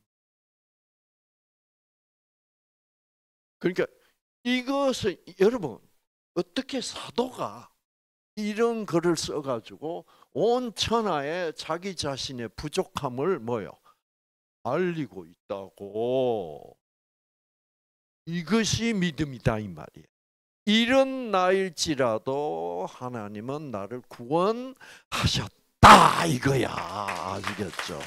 그러니까 이것을 여러분 어떻게 사도가 이런 글을 써가지고 온 천하에 자기 자신의 부족함을 뭐요? 알리고 있다고. 이것이 믿음이다 이 말이에요. 이런 나일지라도 하나님은 나를 구원하셨다 이거야. 아시겠죠?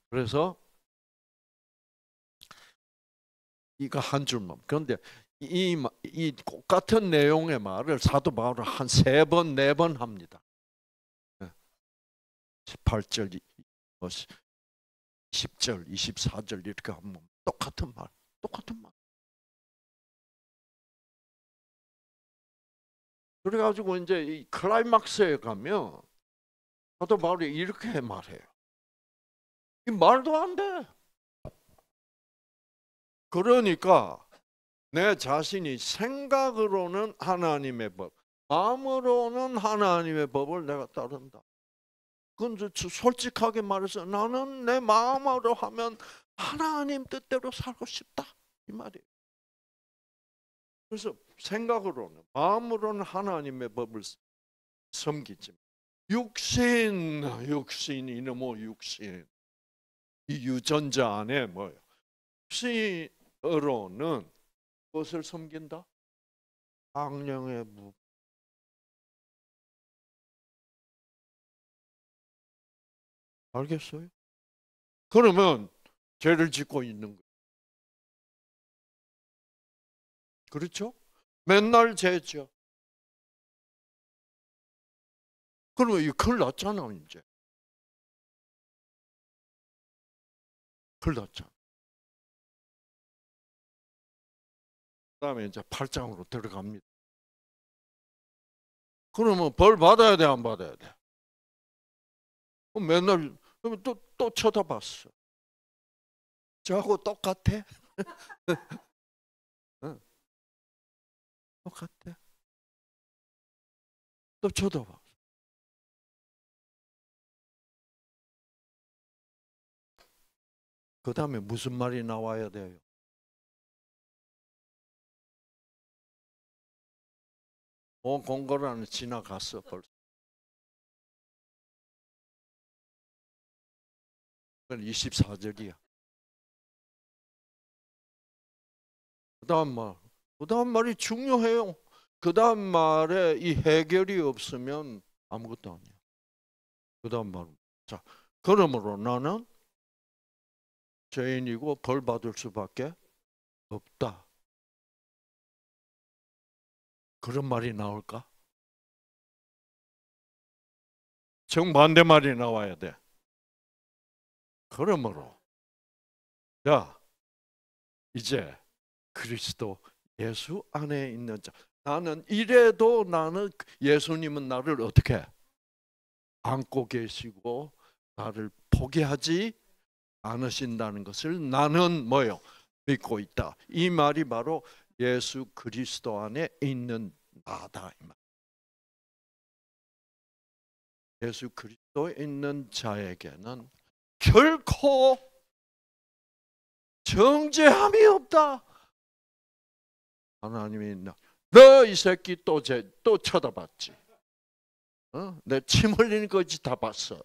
그래서 이거 한 줄만. 그런데 이 똑같은 내용의 말을 사도 바울은 한 3번, 4번 합니다. 18절 10절, 24절 이렇게 하면 똑같은 말. 그래가지고 이제 이 클라이막스에 가면 사도 바울이 이렇게 말해요. 이 말도 안 돼. 그러니까 내 자신이 생각으로는 하나님의 법, 마음으로는 하나님의 법을 내가 따른다. 그건 솔직하게 말해서 나는 내 마음으로 하면 하나님 뜻대로 살고 싶다 이 말이에요. 그래서 생각으로는, 마음으로는 하나님의 법을 섬기지만 육신이 뭐 육신, 이 유전자 안에 뭐예요? 육신으로는 무엇을 섬긴다? 악령의 무. 알겠어요? 그러면 죄를 짓고 있는 거예요. 그렇죠? 맨날 죄죠. 그러면 이거 큰일 났잖아, 이제. 큰일 났잖아. 그 다음에 이제 8장으로 들어갑니다. 그러면 벌 받아야 돼, 안 받아야 돼? 맨날, 그러면 또 쳐다봤어. 저하고 똑같아? 응. 똑같아. 또 쳐다봐. 그 다음에 무슨 말이 나와야 돼요? 공고라는 지나갔어 벌써. 그건 24절이야. 그 다음 말이 중요해요. 그 다음 말에 이 해결이 없으면 아무것도 아니야. 그 다음 말은 자, 그러므로 나는 죄인이고 벌 받을 수밖에 없다. 그런 말이 나올까? 정반대 말이 나와야 돼. 그러므로 자, 이제 그리스도 예수 안에 있는 자. 나는 이래도 나는 예수님은 나를 어떻게 안고 계시고 나를 포기하지 않으신다는 것을 나는 뭐요? 믿고 있다. 이 말이 바로 예수 그리스도 안에 있는 나다. 예수 그리스도에 있는 자에게는 결코 정죄함이 없다. 하나님이 너 이 새끼 또 쳐다봤지. 내 침 흘리는 거지 다 봤어.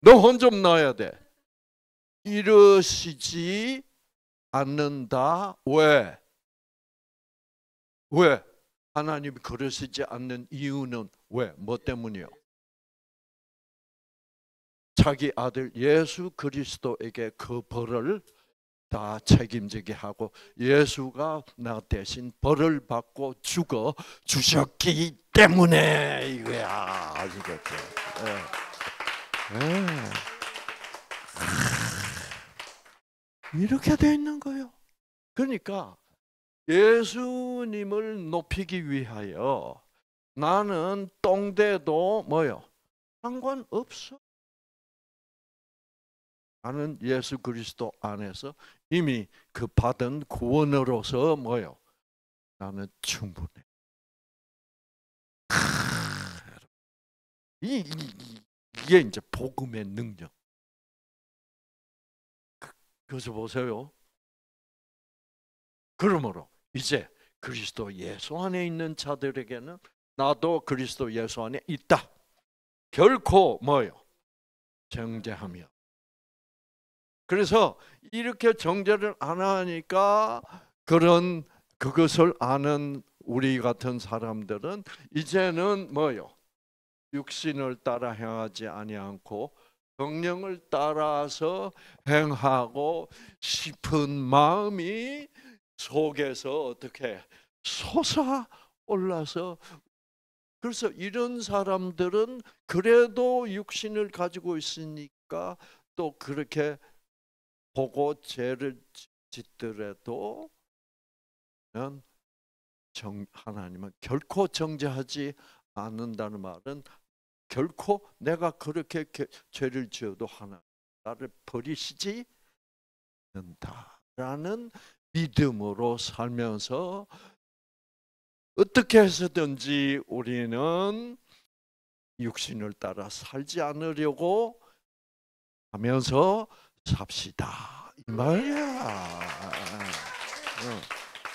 너 혼 좀 놔야 돼. 이러시지 않는다. 왜? 하나님이 그러시지 않는 이유는 왜? 뭐 때문이요? 자기 아들 예수 그리스도에게 그 벌을 다 책임지게 하고 예수가 나 대신 벌을 받고 죽어 주셨기 때문에 이거야. 아시겠죠? 이렇게 돼 있는 거예요. 그러니까 예수님을 높이기 위하여 나는 똥돼도 뭐요? 상관없어. 나는 예수 그리스도 안에서 이미 그 받은 구원으로서 뭐요? 나는 충분해. 이게 이제 복음의 능력. 그래서 보세요. 그러므로 이제 그리스도 예수 안에 있는 자들에게는 나도 그리스도 예수 안에 있다. 결코 뭐요? 정죄하며. 그래서 이렇게 정죄를 안 하니까 그것을 아는 우리 같은 사람들은 이제는 뭐요? 육신을 따라 행하지 아니하고 성령을 따라서 행하고 싶은 마음이 속에서 어떻게 솟아올라서 그래서 이런 사람들은 그래도 육신을 가지고 있으니까 또 그렇게 보고 죄를 짓더라도 하나님은 결코 정죄하지 않는다는 말은 결코 내가 그렇게 죄를 지어도 하나님 나를 버리시지 않는다라는 믿음으로 살면서 어떻게 해서든지 우리는 육신을 따라 살지 않으려고 하면서 삽시다 이 말이야.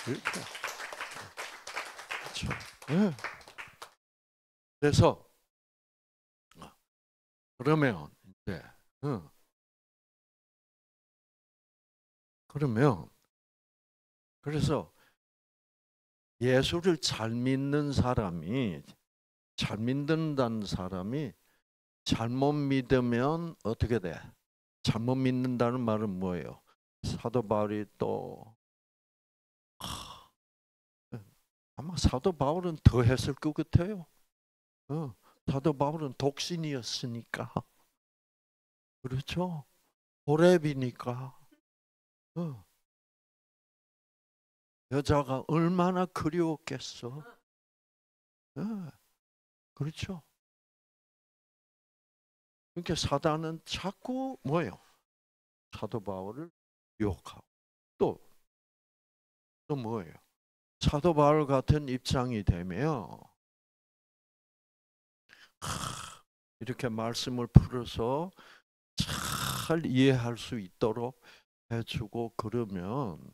그러니까. 그렇죠. 그래서 그러면 이제 그러면 그래서 예수를 잘 믿는 사람이 잘 믿는다는 사람이 잘못 믿으면 어떻게 돼? 잘못 믿는다는 말은 뭐예요? 사도 바울이 또 아마 사도 바울은 더 했을 것 같아요. 사도 바울은 독신이었으니까. 그렇죠? 호렙이니까. 여자가 얼마나 그리웠겠어. 그렇죠? 그러니까 사단은 자꾸 뭐예요? 사도 바울을 유혹하고 또 뭐예요? 사도 바울 같은 입장이 되면 이렇게 말씀을 풀어서 잘 이해할 수 있도록 해주고 그러면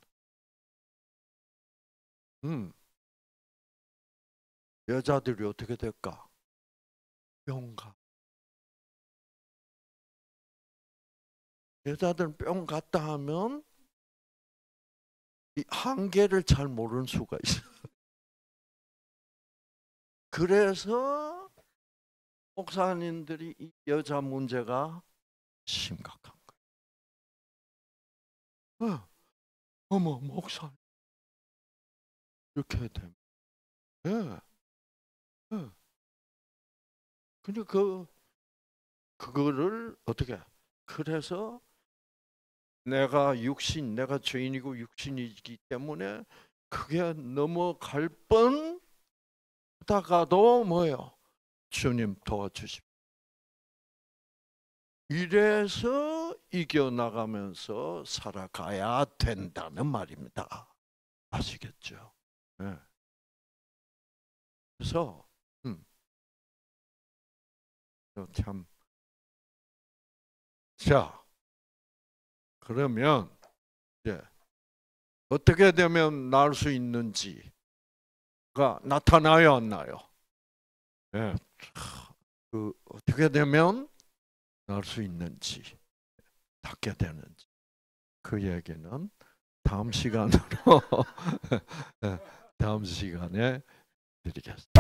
여자들이 어떻게 될까? 뿅 가. 여자들은 뿅 갔다 하면 이 한계를 잘 모르는 수가 있어. 그래서 목사님들이 이 여자 문제가 심각한 거예요. 어머 목사 이렇게 되면, 근데 그거를 어떻게? 그래서 내가 죄인이고 육신이기 때문에 그게 넘어갈 뻔하다가도 뭐예요? 주님 도와주십시오. 이래서 이겨나가면서 살아가야 된다는 말입니다. 아시겠죠? 네. 그래서 참 자, 그러면 이제 어떻게 되면 나을 수 있는지가 나타나요, 안 나요? 네. 어떻게 되면 나을 수 있는지, 닦게 되는지 그 얘기는 다음 시간으로 다음 시간에 드리겠습니다.